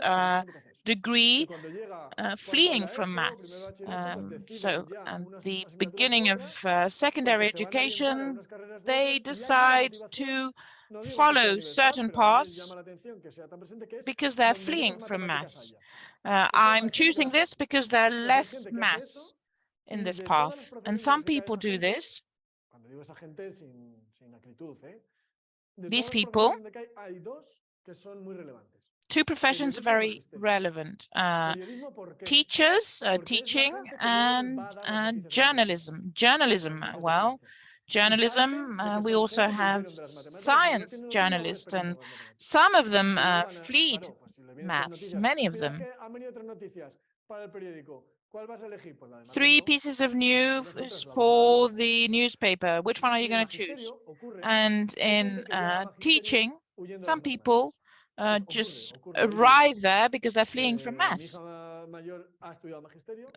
degree fleeing from maths. So at the beginning of secondary education, they decide to follow certain paths because they're fleeing from maths. I'm choosing this because there are less maths in this path. And some people do this. These people, two professions are very relevant. Teachers, teaching, and journalism. Journalism, well, journalism, we also have science journalists, and some of them fleed maths, many of them. 3 pieces of news for the newspaper. Which one are you going to choose? And in teaching, some people just arrive there because they're fleeing from maths.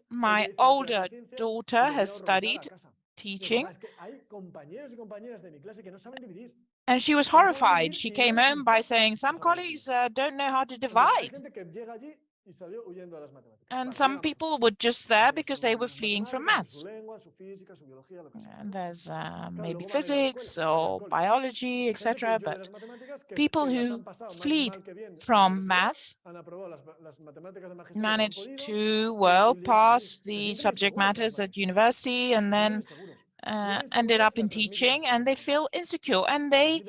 My older daughter has studied teaching, and she was horrified. She came home by saying, some colleagues don't know how to divide. And some people were just there because they were fleeing from maths. And there's maybe physics or biology, etc. But people who fled from maths managed to, well, pass the subject matters at university and then ended up in teaching, and they feel insecure, and they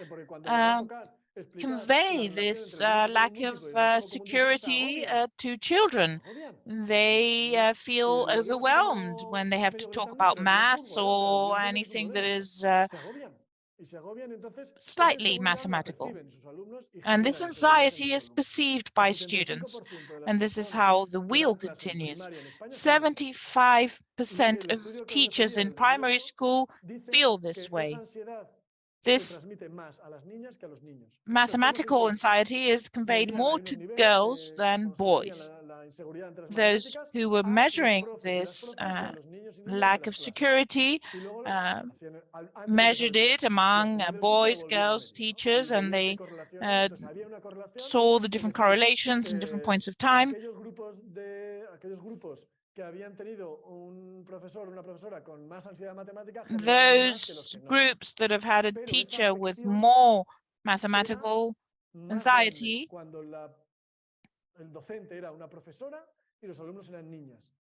convey this lack of security to children. They feel overwhelmed when they have to talk about maths or anything that is slightly mathematical. And this anxiety is perceived by students. And this is how the wheel continues. 75% of teachers in primary school feel this way. This mathematical anxiety is conveyed more to girls than boys. Those who were measuring this lack of security measured it among boys, girls, teachers, and they saw the different correlations and different points of time. Those groups that have had a teacher with more mathematical anxiety,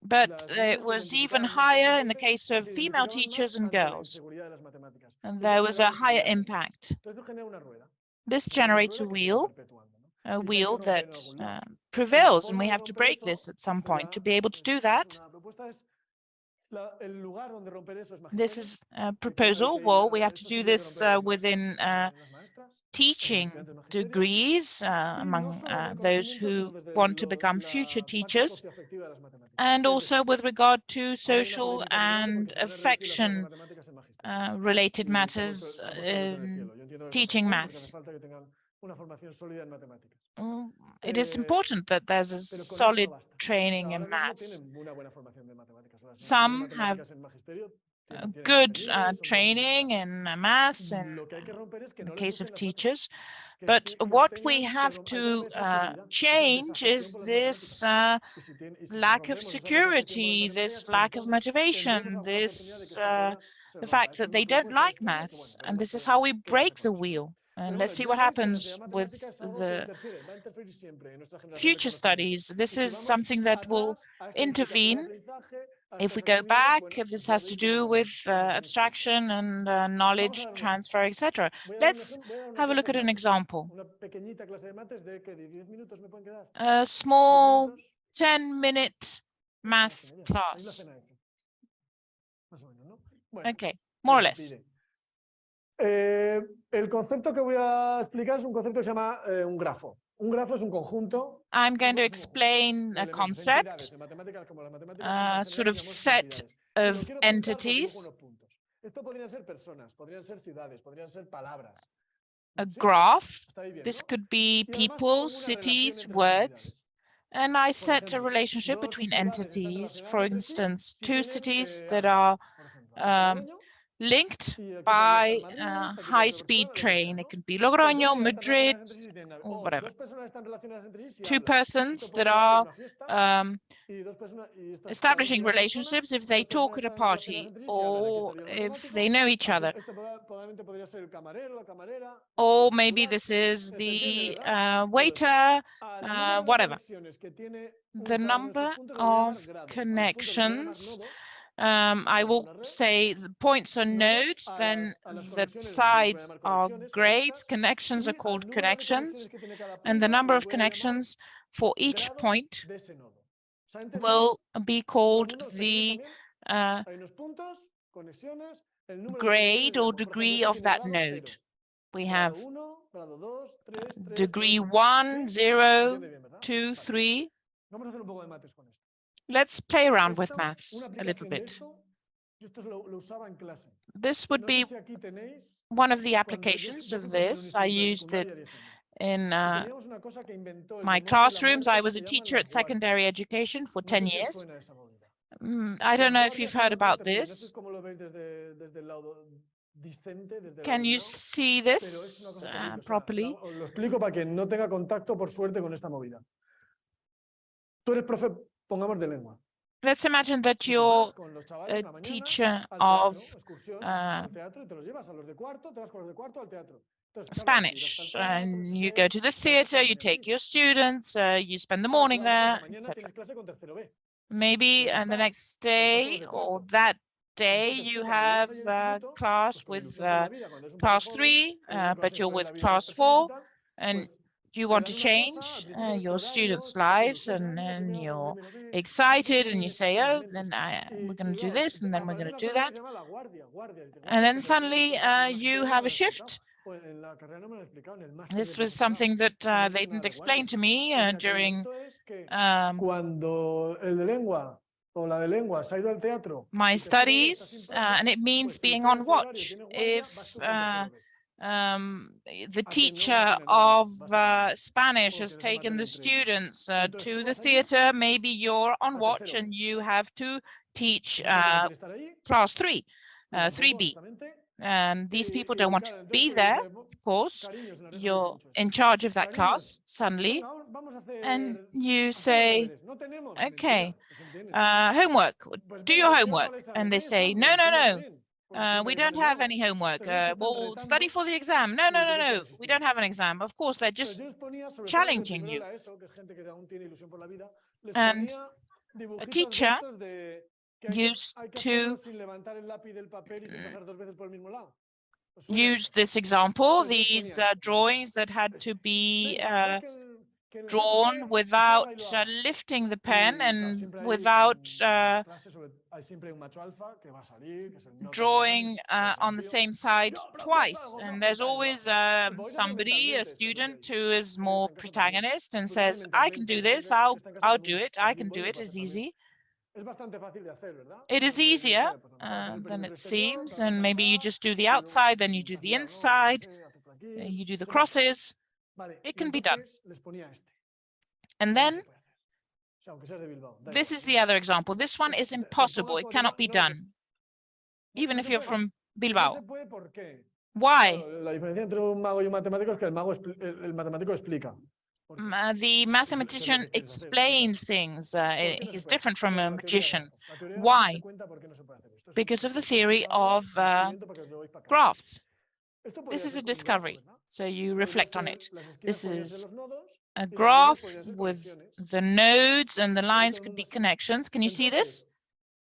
but it was even higher in the case of female teachers and girls, and there was a higher impact. This generates a wheel that prevails, and we have to break this at some point. To be able to do that, this is a proposal. Well, we have to do this within teaching degrees among those who want to become future teachers, and also with regard to social and affection related matters in teaching maths. It is important that there's a solid training in maths. Some have good training in maths in the case of teachers, but what we have to change is this lack of security, this lack of motivation, this the fact that they don't like maths, and this is how we break the wheel. And let's see what happens with the future studies. This is something that will intervene if we go back. This has to do with abstraction and knowledge transfer, etc. Let's have a look at an example. A small 10-minute maths class. Okay, more or less. El concepto que voy a explicar es un concepto que se llama un grafo. Un grafo es un conjunto. I'm going to explain a concept, sort of set of entities. Esto podrían ser personas, podrían ser ciudades, podrían ser palabras. A graph. This could be people, cities, words. And I set a relationship between entities. For instance, 2 cities that are linked by a high-speed train. It could be Logroño, Madrid, or whatever. 2 persons that are establishing relationships if they talk at a party or if they know each other. Or maybe this is the waiter, whatever. The number of connections, I will say the points are nodes, then the sides are grades. Connections are called connections, and the number of connections for each point will be called the grade or degree of that node. We have degree 1, 0, 2, 3. Let's play around with Esto, maths una a little aplicación de bit. esto, yo esto lo usaba en clase. This would No sé be si aquí tenéis, one of the cuando yo applications fui of profesor de un this. I instituto de used it secundaria 10 años. in Y teníamos una cosa que inventó el my demonio de la classrooms. muerte I que was se a llaman teacher las at secondary guardias. education for No sé 10 si os years. suena esa movida. I don't know Las if you've guardias heard son los about mantenidos. No sé this. cómo lo veis desde el lado distante, desde el Can lado you dominado, see pero es una this cosa terrible. O sea, properly? os lo explico para quien no tenga contacto, por suerte, con esta movida. Tú eres profe, pongamos, de lengua. Let's imagine that Y te you're vas con los a chavales una mañana teacher al of teatro, excursión al teatro, y te los llevas a los de cuarto, te vas con los de cuarto al teatro. Entonces, claro, ir hasta el Spanish, teatro, no and sé you qué, go to the te haces theater, la you mañana take allí. your students, you spend the Claro, tú morning a lo mejor there, esa mañana etc. tienes clase con tercero B. Maybe Entonces and the estás next con los day de or cuarto. that day Entonces, you cuando llegas have ahí al instituto, class pues con with ilusión por la vida, cuando eres un poco class joven, 3, con un plan but you're siempre en with la vida class perseguir y 4, tal, and pues you te want to dan una cosa, al change principio eres your todo students' gallo, te lives, ilusionas, and mira, then primero, you're primero B, no sé excited, and you qué, say, oh, experimentes. then we're Y going to do claro, this, and then we're aparece going una to do persona that. que se llama la guardia, guardia. Dices, And guardia, then pero suddenly esto en la you materia no have me a lo han explicado. shift. Pues en la carrera no me lo han explicado, en el máster This de was profesorado. something that Que no they dice nada didn't de explain guardias. to me Pues mira, que el during invento es que cuando el de lengua o la de lengua se ha ido al teatro my y tercero B está sin studies, profe, and it means pues si being tú en on ese horario watch. tienes guardia, If vas tú con tercero B. the A que no teacher tiene nada of más, básicamente. Spanish Porque has se taken maten the entre ellos. students Entonces to tú the vas allí theater, maybe you're on a watch tercero and B. you have to teach Esa gente no quiere estar allí, class 3, tú tampoco, 3B. honestamente. And these people don't want to Claro, entonces be te there, dice, of course. cariños, en Arezo se dice You're mucho esto. in charge of that Cariños, class suddenly, venga, vamos a hacer, and you hacer los say, deberes. No tenemos, okay, mentira, no se entiende. homework, Pues do venga, your estudia para homework. el examen. And they ¿No hay say, examen? no, Pues no, estudia no, también, porque siempre we hay don't exámenes have vagos. any homework. Entonces ellos te están We'll study retando for the exam. No, y no, tú no, tienes que no, we don't resistir. have an exam. Of course, they're Entonces just yo les ponía, sobre todo en el challenging primero de you. la ESO, que es gente que aún tiene ilusión por la vida, les And ponía a dibujitos de teacher estos de que used hay que to hacerlo sin levantar el lápiz del papel y sin pasar dos veces por el mismo lado. ¿Os suena use eso? this example, Entonces yo les these ponía esto. drawings that had to be Venga, a ver que el jefe drawn B without salga y lo haga. lifting the Y pen claro, and siempre hay without en la clase hay siempre un macho alfa que va a salir, que es el nota que llaman, drawing y es on un the tío. same side Yo, pero hacía twice. algo, no And there's faltáis, always va. Vais a hacer somebody, a mentalmente, esto es lo que student hay. who is En more en casa también. protagonist and Estudiar says, I can mentalmente, do el que this, que está en casa I'll también, do it, al I can bimbo do le it, pasa it's también. easy. Es bastante fácil de hacer, ¿verdad? It is Porque, no easier sé, pues a lo mejor haces el than perímetro it exterior, seems, trabajas and para maybe you acá, just do the y luego outside, then you do the imitación, ¿no? Yo qué inside, sé, haces por aquí, you do the se puede hacer. crosses, Vale, it y can be done. entonces les ponía este. And No se then puede hacer. O sea, aunque seas de Bilbao, da this igual, is ¿no? the other example. This one is Te impossible. pongas It como cannot be no lo puedes. done, even No if se you're puede. from No se Bilbao. puede, ¿por qué? Why? Claro, la diferencia entre un mago y un matemático es que el mago el matemático explica. ¿Por qué? The Eso es lo mathematician que quieres hacer, explains things. ¿Por qué no se He's puede? different from Bueno, a la teoría magician. grafo. La teoría grafo te Why? cuenta por qué no se puede hacer esto. Es Because of the un theory descubrimiento of para que os lo veáis para casa. graphs. Esto This podría is ser a como un grafo, discovery. ¿verdad? So you Podría reflect on ser, it. las esquinas This podrían ser is los nodos a y las líneas graph podrían ser with conexiones. the nodes, and the ¿Lo ve lines todo el could mundo be así? connections. Can you see this?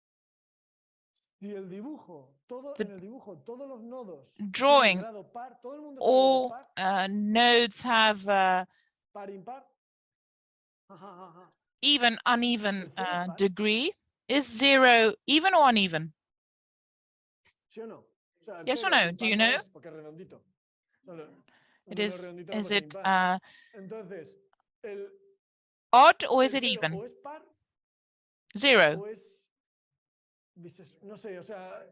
Entonces, si el dibujo, en el dibujo, todos los nodos tienen Drawing, grado par, todo el mundo sabe lo que es all par, nodes have par, impar. Ajá, ajá. even, uneven El cero es par, degree. Is 0 even or uneven? ¿sí o no? O sea, el Yes or cero no? Do impar you no know? es porque es redondito. Solo un It número is. redondito no Is puede ser it impar. Entonces, el odd or is it cero even? o es par 0. o es no sé, o sea,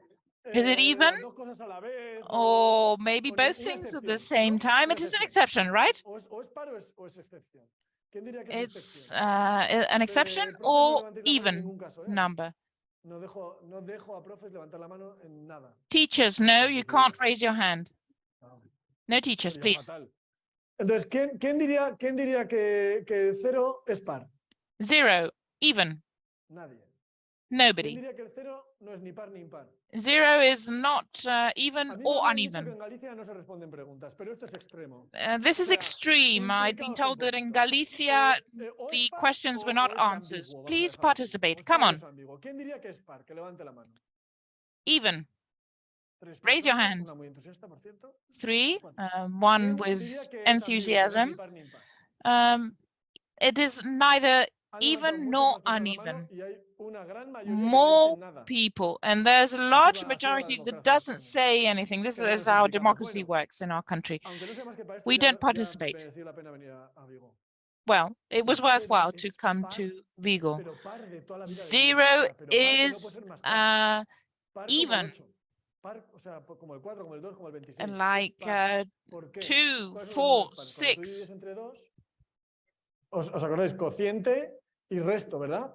Is it even? las dos cosas a la vez, Or maybe o both una things at the excepción, same ¿no? time? Una It is an excepción. exception, right? O es par o es excepción. ¿Quién diría que es It's excepción? an exception Profe, no or levantéis la mano en even ningún caso, ¿eh? number. No dejo a profes levantar la mano en nada. Teachers, no, Pues you sí. can't raise your hand. No, No teachers, sería please. fatal. Entonces, ¿quién diría que el cero es par? 0, even. Nadie. ¿Quién Nobody. diría que el cero no es ni par ni impar? 0 is not even A mí me or habían dicho que uneven. en Galicia no se responden preguntas, pero esto es extremo. This is O sea, extreme. I've been implicaos un told that in poquito. Galicia O the es par questions were o not es answers. ambiguo. Vamos a Please dejarlo así. participate. O es Come par o on. es ambiguo. ¿Quién diría que es par? Que levante la mano. Even. 3 Raise your personas, hand. una muy entusiasta, por cierto. 3, Bueno, one ¿quién with diría que es ambiguo, que no es ni enthusiasm. par ni impar? It is neither Han levantado even muchas nor más personas la uneven. mano y hay una gran mayoría que no More dicen nada. people, and there's a Así large va la majority that democracia en doesn't España. say anything. This Que no is nos how implicamos. democracy Bueno, works in our country. aunque no sea más que para esto, We ya don't participate. merecía la pena venir a Vigo. well, it was worthwhile to come to Vigo. 0 is even, like 2, 4, 6. ¿Os acordáis? Cociente y resto, ¿verdad?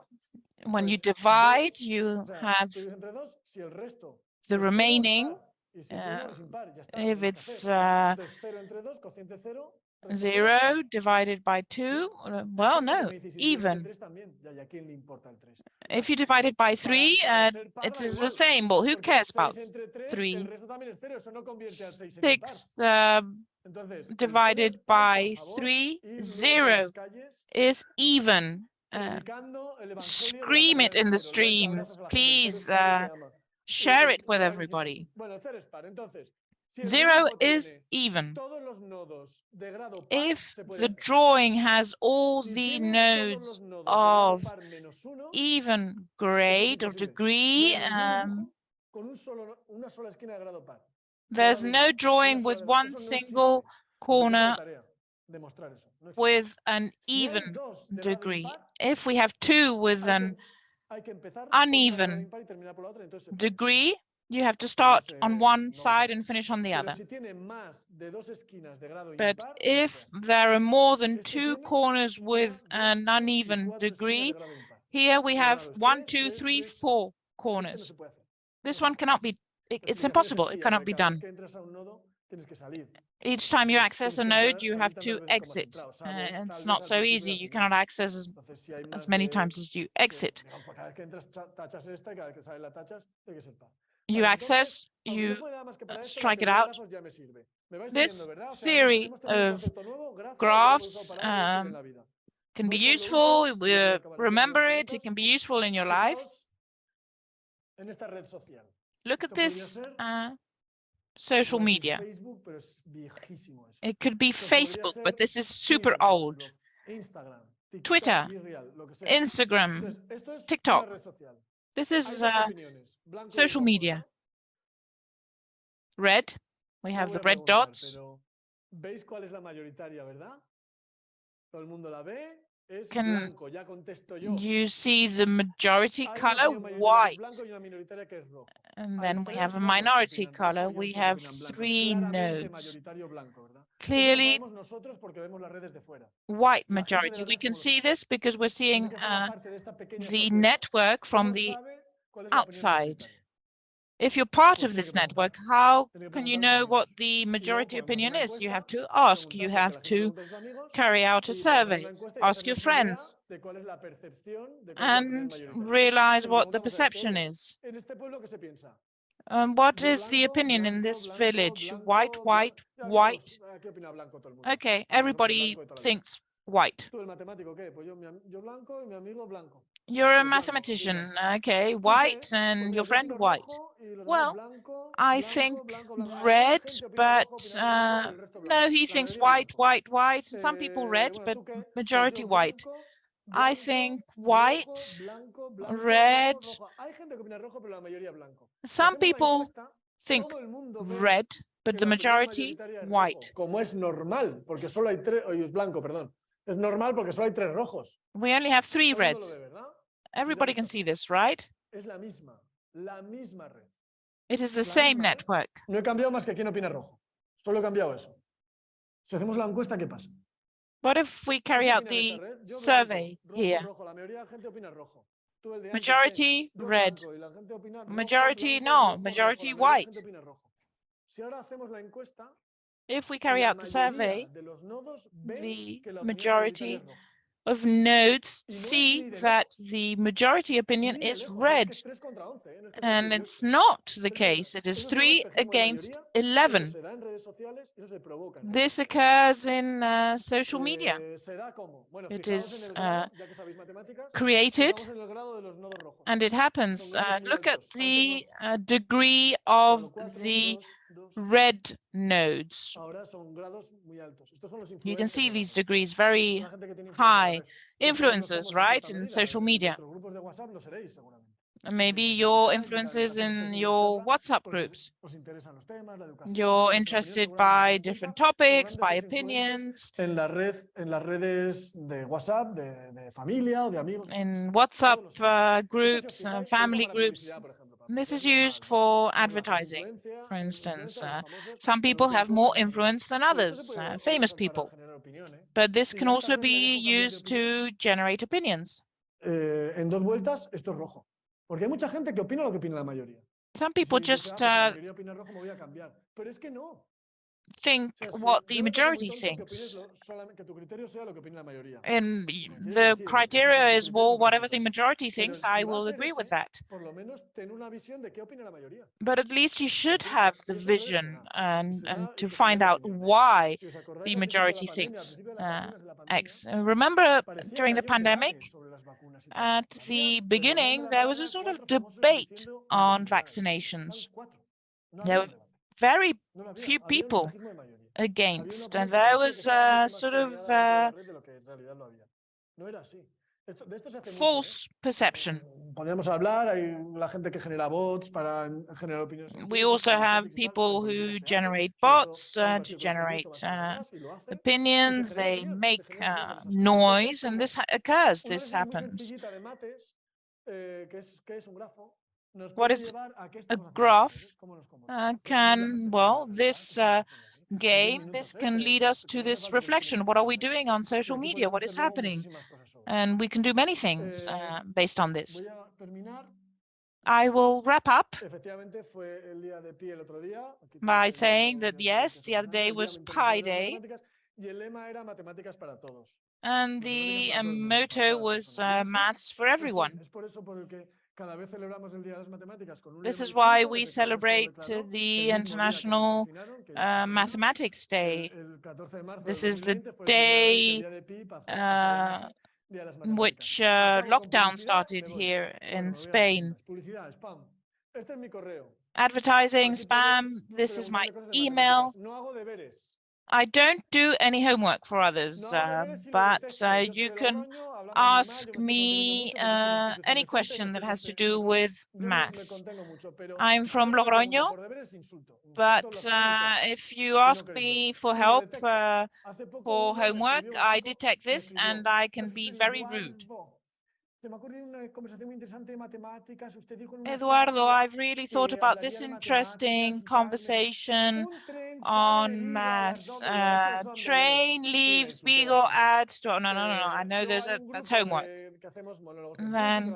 When you divide, you have the remaining. If it's 0 divided by 2, well, no, even. If you divide it by 3, it's the same. Well, who cares about 3? 6 divided by 3, 0 is even. Scream it in the streams, please. Share it with everybody. 0 is even. If the drawing has all the nodes of even grade or degree, there's no drawing with one single corner with an even degree. If we have 2 with an uneven degree, you have to start on one side and finish on the other. But if there are more than 2 corners with an uneven degree, here we have 1, 2, 3, 4 corners. This one cannot be, it's impossible, it cannot be done. Each time you access a node, you have to exit. It's not so easy. You cannot access as many times as you exit. You access, you strike it out. This theory of graphs can be useful. Remember it. It can be useful in your life. Look at this social media. It could be Facebook, but this is super old. Twitter, Instagram, TikTok. This is social media. Red, we have the red dots. Can you see the majority color? White. And then we have a minority color. We have 3 nodes. Clearly, white majority. We can see this because we're seeing the network from the outside. If you're part of this network, how can you know what the majority opinion is? You have to ask, you have to carry out a survey, ask your friends, and realize what the perception is. What is the opinion in this village? White, white, white. Okay, everybody thinks white. You're a mathematician, okay, white, and your friend white. Well, I think red, but no, he thinks white, white, white. Some people red, but majority white. I think white, red. Some people think red, but the majority white. We only have 3 reds. Everybody can see this, right? It is the same network. No he cambiado más que quién opina rojo. Solo he cambiado eso. Si hacemos la encuesta, ¿qué pasa? What if we carry out the survey here? Majority red. Majority no. Majority white. If we carry out the survey, the majority of nodes see that the majority opinion is red, and it's not the case. It is 3 against 11. This occurs in social media. It is created, and it happens. Look at the degree of the red nodes. You can see these degrees very high. Influencers, right, in social media. Maybe your influences in your WhatsApp groups. You're interested by different topics, by opinions. En las redes de WhatsApp, de familia o de amigos. In WhatsApp groups, family groups. This is used for advertising, for instance. Some people have more influence than others, famous people. But this can also be used to generate opinions. En dos vueltas, esto es rojo. Porque hay mucha gente que opina lo que opina la mayoría. Some people just think what the majority thinks. And the criteria is, well, whatever the majority thinks, I will agree with that. But at least you should have the vision and to find out why the majority thinks X. Remember during the pandemic, at the beginning, there was a sort of debate on vaccinations. There were very few people against, and there was a sort of false perception. We also have people who generate bots to generate opinions. They make noise, and this occurs. This happens. What is a graph? This game, this can lead us to this reflection. What are we doing on social media? What is happening? And we can do many things based on this. I will wrap up by saying that, yes, the other day was Pi Day, and the motto was maths for everyone. This is why we celebrate the International Mathematics Day. This is the day in which lockdown started here in Spain. Advertising, spam, this is my email. I don't do any homework for others, but you can ask me any question that has to do with maths. I'm from Logroño, but if you ask me for help for homework, I detect this and I can be very rude. Eduardo, I've really thought about this interesting conversation on maths. Train leaves Vigo at... No. I know that's homework. Then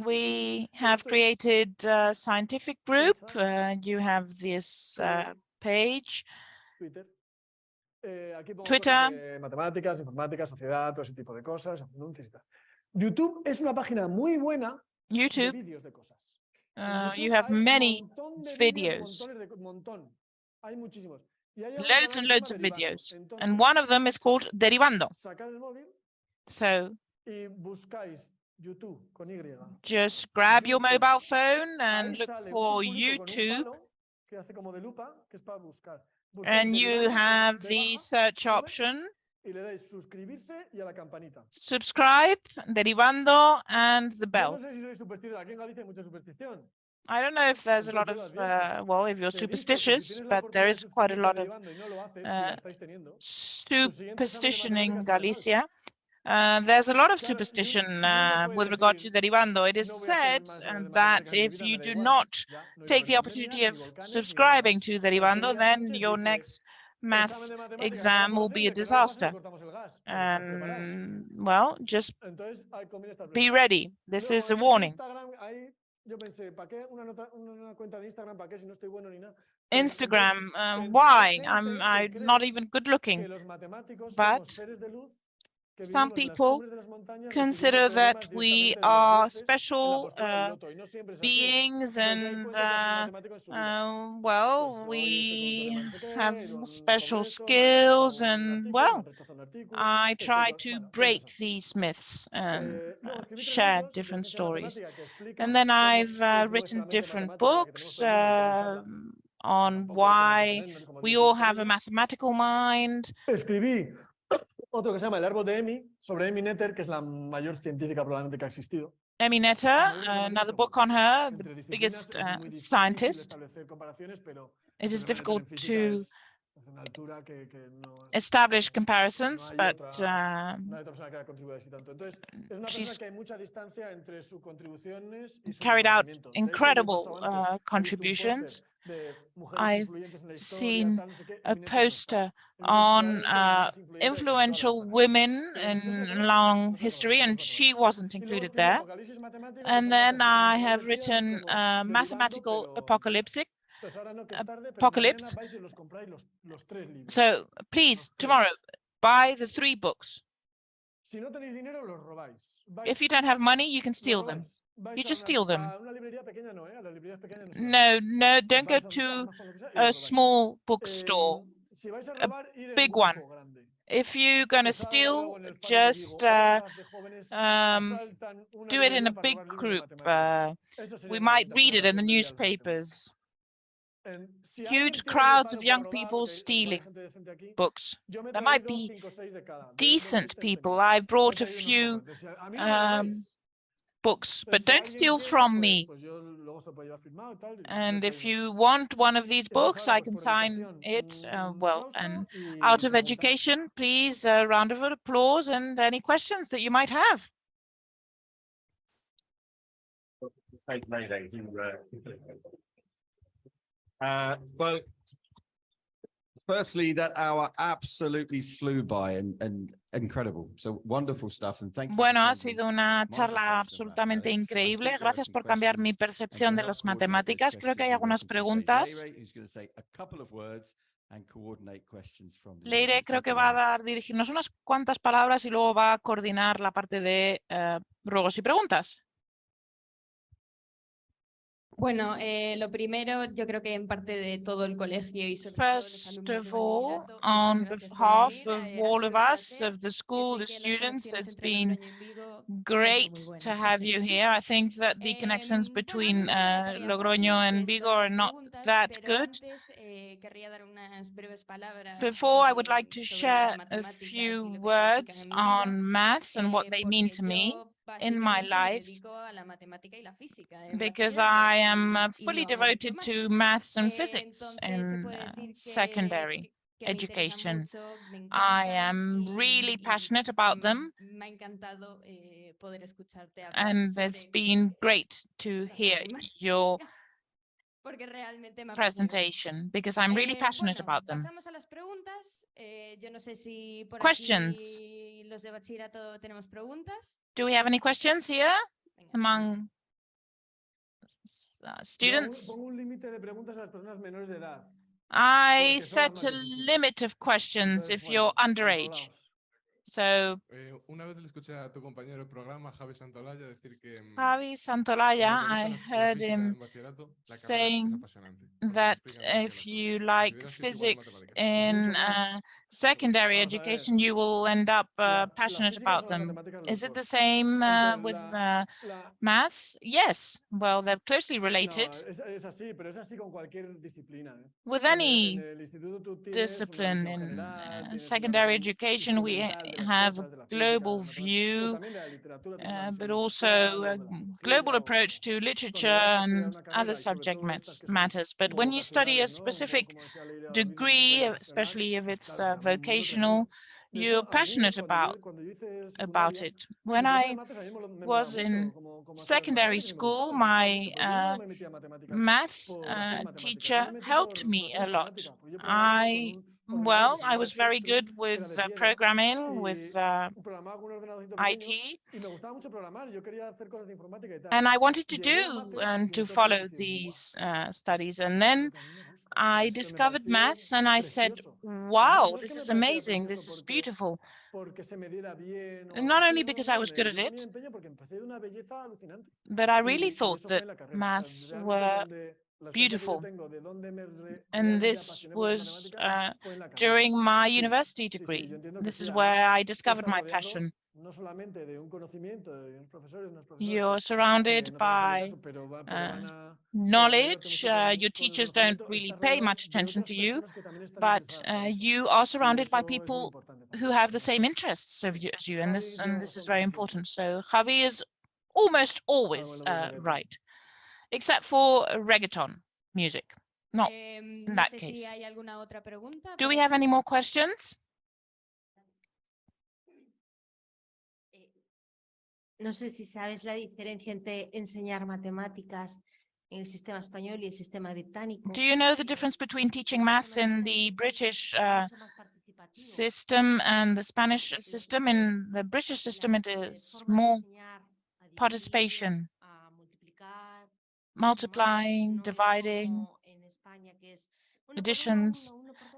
we have created a scientific group. You have this page. Twitter. Matemáticas, informática, sociedad, todo ese tipo de cosas, anuncios y tal. YouTube es una página muy buena de vídeos de cosas. You have many videos. Hay muchísimos. Loads and loads of videos. And one of them is called Derivando. So just grab your mobile phone and look for YouTube. And you have the search option. Subscribe, Derivando, and the bell. I don't know if there's a lot of, well, if you're superstitious, but there is quite a lot of superstition in Galicia. There's a lot of superstition with regard to Derivando. It is said that if you do not take the opportunity of subscribing to Derivando, then your next maths exam will be a disaster. And, well, just be ready. This is a warning. Instagram, why? I'm not even good looking. But some people consider that we are special beings and, well, we have special skills and, well, I try to break these myths and share different stories. And then I've written different books on why we all have a mathematical mind. otro que se llama El árbol de Emi, sobre Emi Netter, que es la mayor científica probablemente que ha existido. Amy Netter, another book on her, the biggest scientist. It is difficult to establish comparisons, but she's carried out incredible contributions. I've seen a poster on influential women in long history, and she wasn't included there. And then I have written Mathematical Apocalypse. So please, tomorrow, buy the 3 books. If you don't have money, you can steal them. You just steal them. No, don't go to a small bookstore, a big one. If you're going to steal, just do it in a big group. We might read it in the newspapers. Huge crowds of young people stealing books. There might be decent people. I brought a few books, but don't steal from me. And if you want one of these books, I can sign it. Well, and out of education, please, a round of applause and any questions that you might have. Well, firstly, that hour absolutely flew by and incredible. So wonderful stuff. And thank you. Bueno, ha sido una charla absolutamente increíble. Gracias por cambiar mi percepción de las matemáticas. Creo que hay algunas preguntas. Leire creo que va a dirigirnos unas cuantas palabras y luego va a coordinar la parte de ruegos y preguntas. Bueno, lo primero, yo creo que en parte de todo el colegio y sobre todo los First of all, on behalf of all of us, of the school, the students, it's been great to have you here. I think that the connections between Logroño and Vigo are not that good. Before, I would like to share a few words on maths and what they mean to me in my life, because I am fully devoted to maths and physics in secondary education. I am really passionate about them, and it's been great to hear your presentation, because I'm really passionate about them. Questions? Do we have any questions here among students? I set a limit of questions if you're underage. So, Javi Santolaya, I heard him saying that if you like physics in secondary education, you will end up passionate about them. Is it the same with maths? Yes. Well, they're closely related. With any discipline in secondary education, we have a global view, but also a global approach to literature and other subject matters. But when you study a specific degree, especially if it's vocational, you're passionate about it. When I was in secondary school, my maths teacher helped me a lot. I was very good with programming, with IT, and I wanted to do and to follow these studies. And then I discovered maths and I said, wow, this is amazing, this is beautiful. And not only because I was good at it, but I really thought that maths were beautiful. And this was during my university degree. This is where I discovered my passion. You're surrounded by knowledge. Your teachers don't really pay much attention to you, but you are surrounded by people who have the same interests as you, and this is very important. So Javi is almost always right, except for reggaeton music. Not in that case. Do we have any more questions? No sé si sabes la diferencia entre enseñar matemáticas en el sistema español y el sistema británico. Do you know the difference between teaching maths in the British system and the Spanish system? In the British system, it is more participation, multiplying, dividing, additions.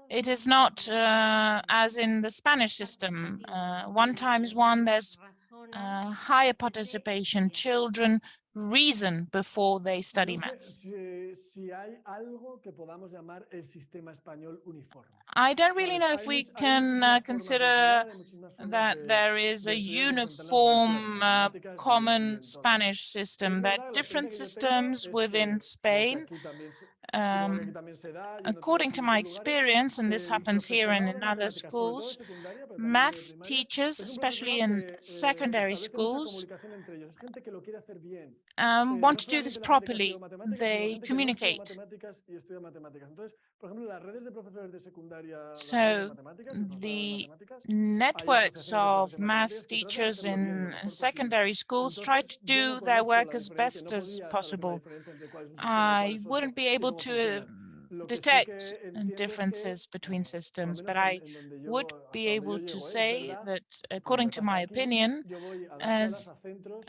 It is not as in the Spanish system. 1 times 1, there's higher participation. Children reason before they study maths. I don't really know if we can consider that there is a uniform common Spanish system. There are different systems within Spain. According to my experience, and this happens here and in other schools, maths teachers, especially in secondary schools, want to do this properly. They communicate. So the networks of maths teachers in secondary schools try to do their work as best as possible. I wouldn't be able to detect differences between systems, but I would be able to say that, according to my opinion, as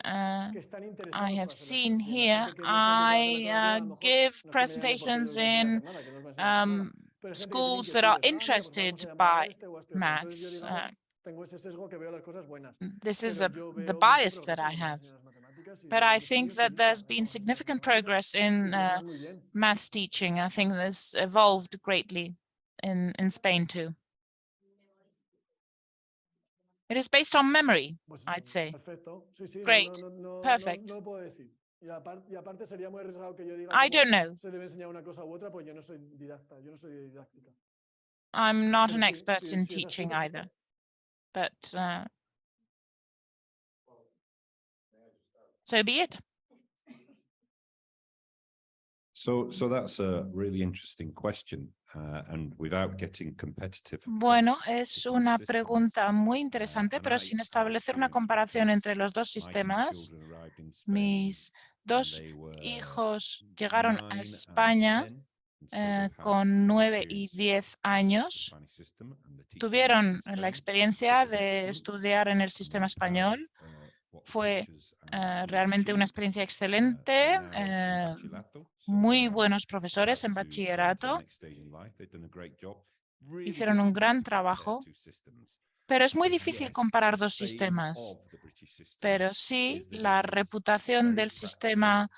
I have seen here, I give presentations in schools that are interested by maths. This is the bias that I have. But I think that there's been significant progress in maths teaching. I think this evolved greatly in Spain too. It is based on memory, I'd say. Great, perfect. I don't know. I'm not an expert in teaching either, but so be it. So that's a really interesting question, and without getting competitive. Bueno, es una pregunta muy interesante, pero sin establecer una comparación entre los dos sistemas. Mis 2 hijos llegaron a España con 9 y 10 años. Tuvieron la experiencia de estudiar en el sistema español. Fue realmente una experiencia excelente, muy buenos profesores en bachillerato, hicieron un gran trabajo, pero es muy difícil comparar 2 sistemas. Pero sí, la reputación del sistema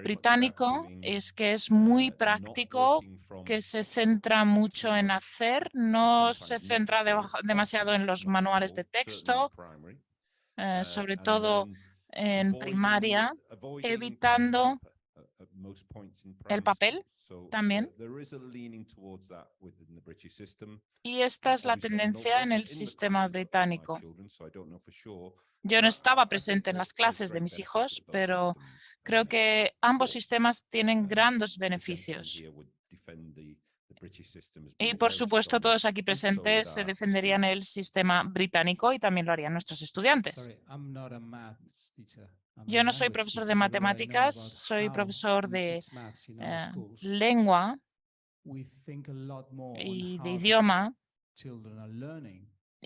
británico es que es muy práctico, que se centra mucho en hacer, no se centra demasiado en los manuales de texto, sobre todo en primaria, evitando el papel también. Y esta es la tendencia en el sistema británico. Yo no estaba presente en las clases de mis hijos, pero creo que ambos sistemas tienen grandes beneficios. Y, por supuesto, todos aquí presentes se defenderían el sistema británico y también lo harían nuestros estudiantes. Yo no soy profesor de matemáticas, soy profesor de lengua y de idioma.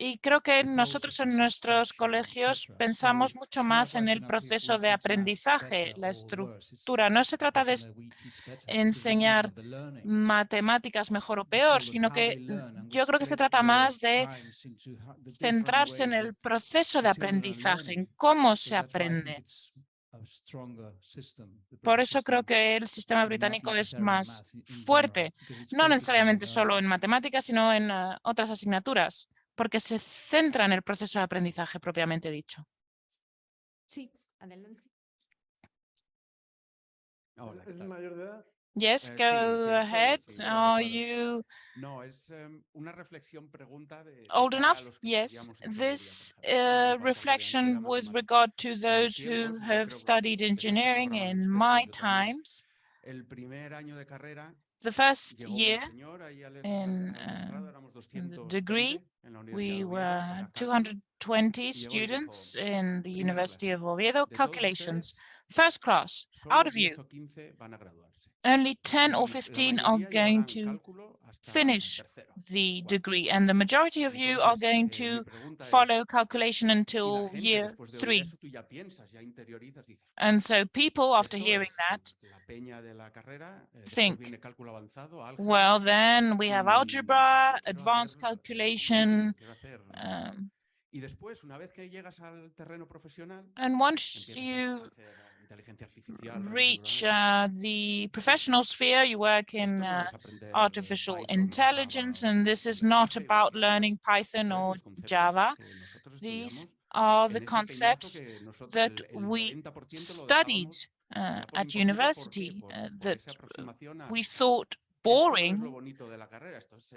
Y creo que nosotros en nuestros colegios pensamos mucho más en el proceso de aprendizaje, la estructura. No se trata de enseñar matemáticas mejor o peor, sino que yo creo que se trata más de centrarse en el proceso de aprendizaje, en cómo se aprende. Por eso creo que el sistema británico es más fuerte, no necesariamente solo en matemáticas, sino en otras asignaturas, porque se centra en el proceso de aprendizaje propiamente dicho. Sí, adelante. Hola, ¿qué ¿Es tal? mayor de edad? Yes, go ahead. Are you No, es una reflexión, pregunta de old cara a enough? los que Yes. estudiamos ingeniería, This por ejemplo, ¿no? En cuanto a lo que reflection era with matemática. regard to those tiempos, who yo have creo studied que todos engineering programan in expertos, my yo también. times. El primer año de carrera The first llegó year un señor ahí al in maestrado, éramos the 220 degree, en la Universidad we de Oviedo, were era cálculo, 220 y llegó y students dijo, in the primera University clase, of Oviedo, de todos calculations. ustedes, First class, out solo of you, 10 o 15 van a graduarse. only 10 or Y la 15 are mayoría going llevarán to cálculo hasta finish tercero, the cuarto. degree, and the majority of you are Entonces, going mi to pregunta follow es, calculation y la until gente year después de oír 3. eso, tú ya piensas, ya interiorizas, dices, And so people, after esto hearing es that, la peña de la carrera, después think, viene cálculo avanzado, álgebra, well, then we have y algebra, yo quiero advanced hacer calculation, computing, quiero hacer... um, y después, una vez que llegas al terreno profesional, and once empiezas you a hacer inteligencia artificial, reach neuronal. the professional sphere, you work in Esto no es aprender artificial Python o intelligence, Java and o this is lenguaje not o about programa. learning Python Esto or es los conceptos Java. que nosotros These estudiamos are en the ese peñazo concepts que nosotros, that el we 90% lo studied dejábamos ya por at imposible. ¿Por qué? university, Por that esa aproximación a we thought esto no es lo boring. bonito de la carrera, esto es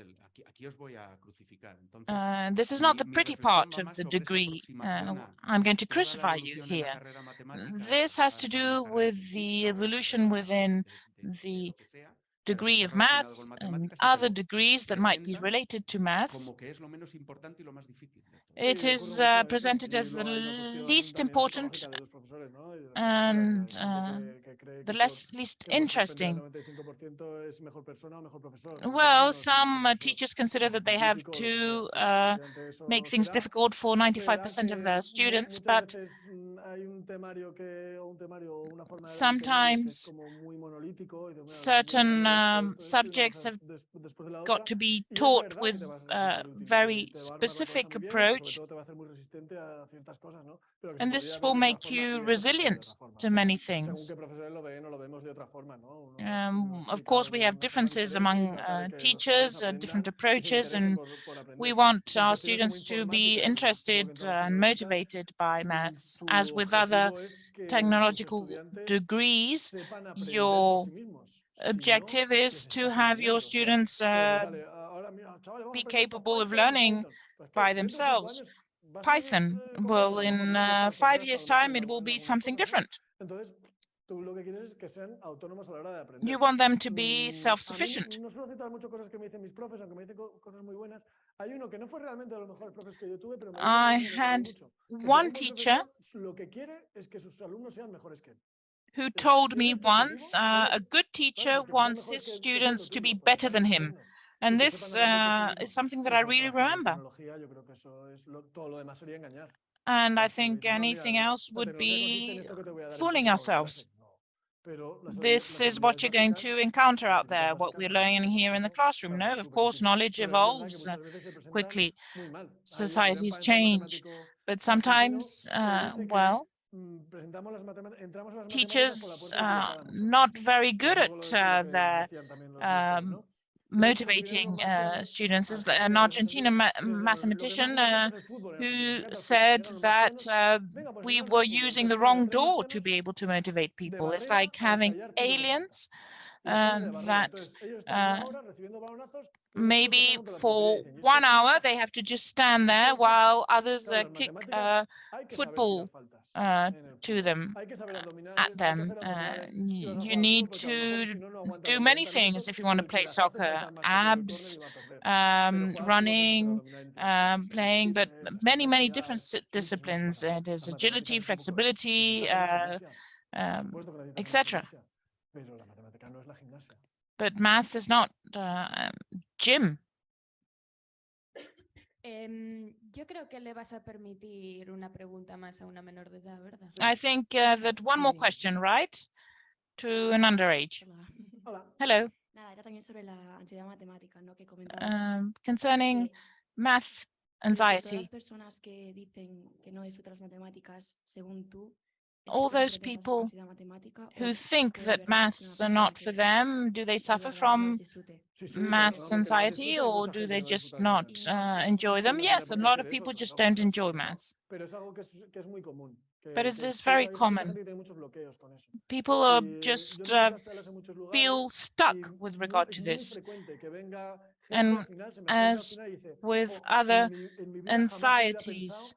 aquí os voy a crucificar. Entonces, This is not the mi pretty reflexión part va of más the sobre esa degree. aproximación a I'm going to toda la crucify you evolución en la here. carrera matemática This has to hasta do una carrera with the científica o una evolution carrera within de the lo que sea, pero que degree esté of relacionado con maths and matemáticas y te other lo degrees that might be presenta related to maths. como que es lo menos importante y lo más difícil de todo. It Sí, ocurre is mucho eso, presented y as the luego hay una cuestión least también important psicológica de los profesores, ¿no? Y de las and profesoras, hay gente que cree the que least que por suspender el interesting. 95% es mejor persona o mejor profesor. Well, No, some teachers consider that they have científico o lo que to sea. Sí, efectivamente, eso make things será. difficult for Será 95% of que their students, muchas but veces hay un temario o una forma de ver un temario que es sometimes como muy monolítico y de, mira, los certain subjects subjects have después de la got otra. to be Y es taught verdad with que te va a ser a superútil y very te va a armar la cabeza specific muy bien y sobre approach, todo te va a hacer muy resistente a ciertas cosas, ¿no? Pero que se and podría this ver will de otra make forma you y eso se hace de resilient otra forma. to O sea, many según things. qué profesores lo ven o lo vemos de otra forma, ¿no? Uno Of explica course, we de have una forma differences diferente y among trata de que los teachers, chavales different aprendan y se approaches, interesen and por we aprender. want En our cuestiones como students to be informática, y supongo que interested en todas las and tecnológicas, motivated by maths. tu As with other objetivo es que tus technological estudiantes degrees, sepan aprender por your sí mismos. Si no, objective les is to estás have your engañando. O sea, students vale, ahora mira, chavales, vamos a be aprender capable of Python. learning Pues que by dentro de 5 themselves. años va a ser Python, well, completo, a lo mejor in no, ya sabes, 5 podrás years' a lo mejor time, it will en be algunas something cosas, ¿no? different. Entonces, tú lo que quieres es que sean autónomos a la hora de aprender. You want them to be A mí self-sufficient. no suelo citar mucho cosas que me dicen mis profes, aunque me dicen cosas muy buenas. Hay uno que no fue realmente de los mejores profes que yo tuve, pero me dijo I una cosa que me had mucho. Que un one buen teacher profesor lo que quiere es que sus alumnos sean mejores que él. who told Si me eres positivo, once, a good teacher porque que sean wants his mejores que tú es students to be estupendo, pero better que than sean him. estupendos. And Y que this sepan aprender por sí is mismos. something that Pero I sobre really todo, en remember. tecnología, yo creo que eso es todo lo demás sería engañar. And I O sea, si le think dices, no, mira, anything else la would tecnología consiste en be esto que te voy a dar en fooling tu ourselves. clase. No. Pero This is what you're going to encounter out there, what we're learning here in the classroom. No, of course, knowledge evolves quickly. Societies change, but sometimes, well, teachers are not very good at their motivating students. There's an Argentine mathematician who said that we were using the wrong door to be able to motivate people. It's like having aliens that maybe for 1 hour they have to just stand there while others kick football to them, at them. You need to do many things if you want to play soccer. Abs, running, playing, but many different disciplines. There's agility, flexibility, etc. But maths is not gym. Yo creo que le vas a permitir una pregunta más a una menor de edad, ¿verdad? I think that one more question, right? To an underage. Hola. Hello. Nada, era también sobre la ansiedad matemática, ¿no? Que comentabas. Concerning math Todas las anxiety. personas que dicen que no disfrutan las matemáticas, según tú, all those people who think that maths are not for them, do they suffer from maths anxiety, or do they just not enjoy them? Yes, a lot of people just don't enjoy maths. But it is very common. People are just feel stuck with regard to this. And as with other anxieties,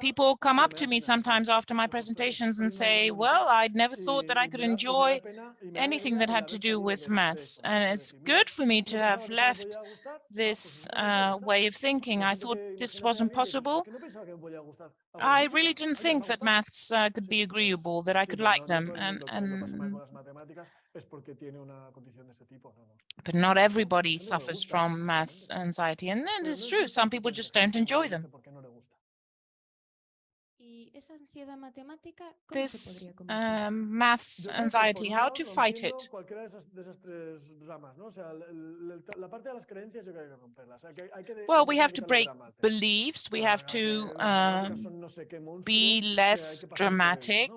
people come up to me sometimes after my presentations and say, well, I'd never thought that I could enjoy anything that had to do with maths. And it's good for me to have left this way of thinking. I thought this wasn't possible. I really didn't think that maths could be agreeable, that I could like them. But not everybody suffers from maths anxiety. And it's true, some people just don't enjoy them. This maths anxiety, how to fight it? Well, we have to break beliefs. We have to be less dramatic,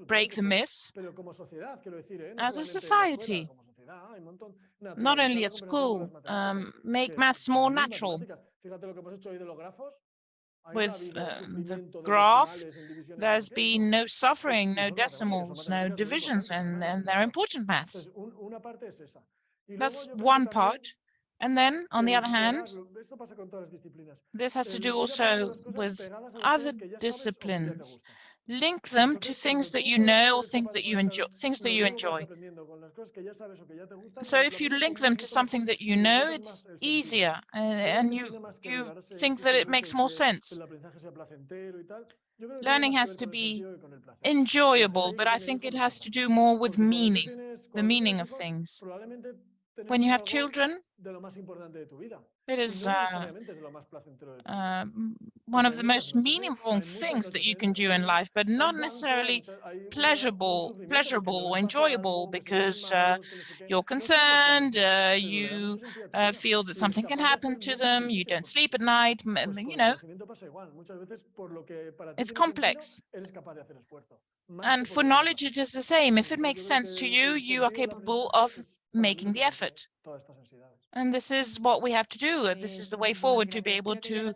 break the myth. As a society, not only at school, make maths more natural. With the graph, there's been no suffering, no decimals, no divisions, and they're important maths. That's one part. And then, on the other hand, this has to do also with other disciplines. Link them to things that you know or things that you enjoy. So if you link them to something that you know, it's easier, and you think that it makes more sense. Learning has to be enjoyable, but I think it has to do more with meaning, the meaning of things. When you have children, it is one of the most meaningful things that you can do in life, but not necessarily pleasurable or enjoyable, because you're concerned, you feel that something can happen to them, you don't sleep at night, you know, it's complex. And for knowledge, it is the same. If it makes sense to you, you are capable of making the effort. And this is what we have to do. This is the way forward to be able to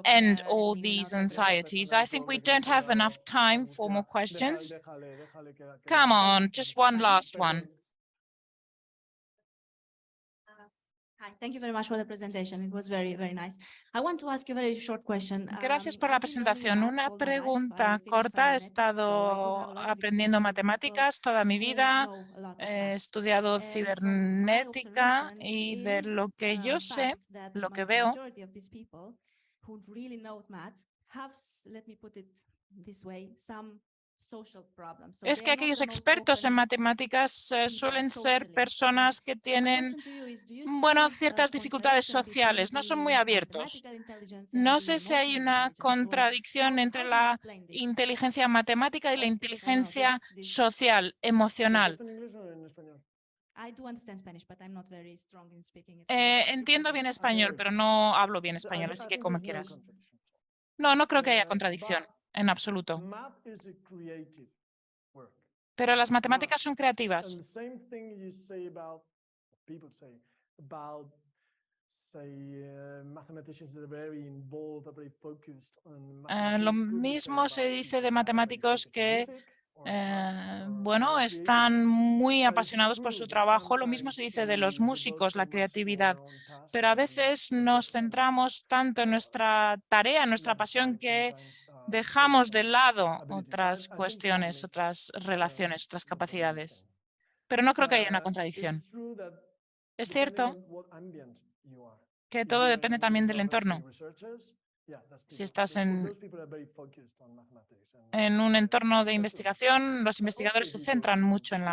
end all these anxieties. I think we don't have enough time for more questions. Come on, just one last one. Hi, thank you very much for the presentation. It was very, very nice. I want to ask you a very short question. Gracias por la presentación. Una pregunta corta. He estado aprendiendo matemáticas toda mi vida. He estudiado cibernética y de lo que yo sé, lo que veo, es que aquellos expertos en matemáticas suelen ser personas que tienen, bueno, ciertas dificultades sociales, no son muy abiertos. No sé si hay una contradicción entre la inteligencia matemática y la inteligencia social, emocional. Entiendo bien español, pero no hablo bien español, así que como quieras. No, no creo que haya contradicción. En absoluto. Pero las matemáticas son creativas. Lo mismo se dice de matemáticos que bueno, están muy apasionados por su trabajo. Lo mismo se dice de los músicos, la creatividad. Pero a veces nos centramos tanto en nuestra tarea, en nuestra pasión, que dejamos de lado otras cuestiones, otras relaciones, otras capacidades. Pero no creo que haya una contradicción. Es cierto que todo depende también del entorno. Si estás en un entorno de investigación, los investigadores se centran mucho en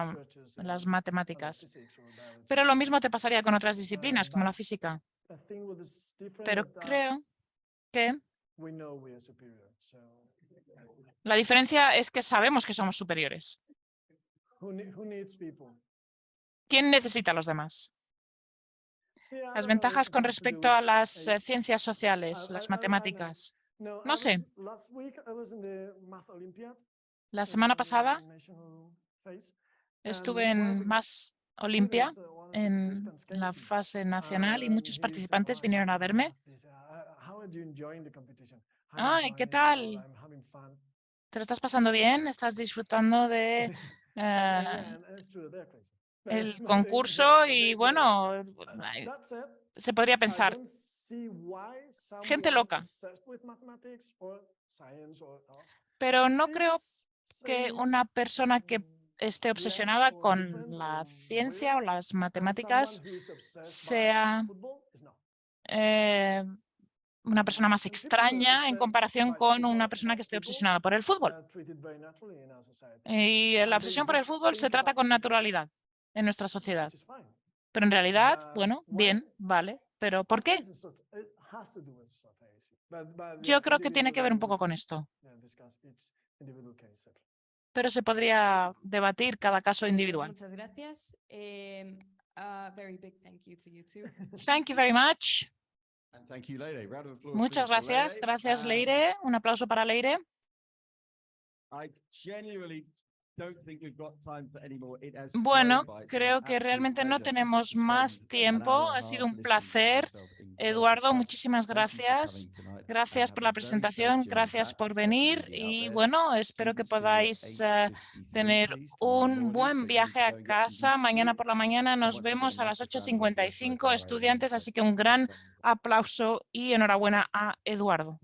las matemáticas. Pero lo mismo te pasaría con otras disciplinas, como la física. Pero creo que la diferencia es que sabemos que somos superiores. ¿Quién necesita a los demás? Las ventajas con respecto a las ciencias sociales, las matemáticas. No sé. La semana pasada estuve en Math Olympia, en la fase nacional, y muchos participantes vinieron a verme. Ay, ¿qué tal? ¿Te lo estás pasando bien? ¿Estás disfrutando de el concurso? Y bueno, se podría pensar, gente loca. Pero no creo que una persona que esté obsesionada con la ciencia o las matemáticas sea una persona más extraña en comparación con una persona que esté obsesionada por el fútbol. Y la obsesión por el fútbol se trata con naturalidad en nuestra sociedad. Pero en realidad, bueno, bien, vale. ¿Pero por qué? Yo creo que tiene que ver un poco con esto. Pero se podría debatir cada caso individual. Muchas gracias. Very big thank you to you too. Thank you very much. And thank you, Leire. Round of applause, Muchas please, for gracias. Leire. Gracias, Leire. Un aplauso para Leire. I genuinely don't think we've got time for any more. It has Bueno, flown by. It's been creo an que absolute realmente no pleasure tenemos to más spend an tiempo. hour and a Ha sido half un listening to placer. yourself in Eduardo, close. muchísimas Thank you for gracias. coming tonight and Gracias por have a la very safe presentación. journey Gracias back por to venir. India out Y there. bueno, espero que Students see you at podáis 8:53, tener please, tomorrow un morning, buen so you need viaje to a go and get some casa. good Mañana sleep. por la mañana And nos once again, vemos a las massive round of applause for 8:55, Eduardo. estudiantes. Así que un gran aplauso y enhorabuena a Eduardo.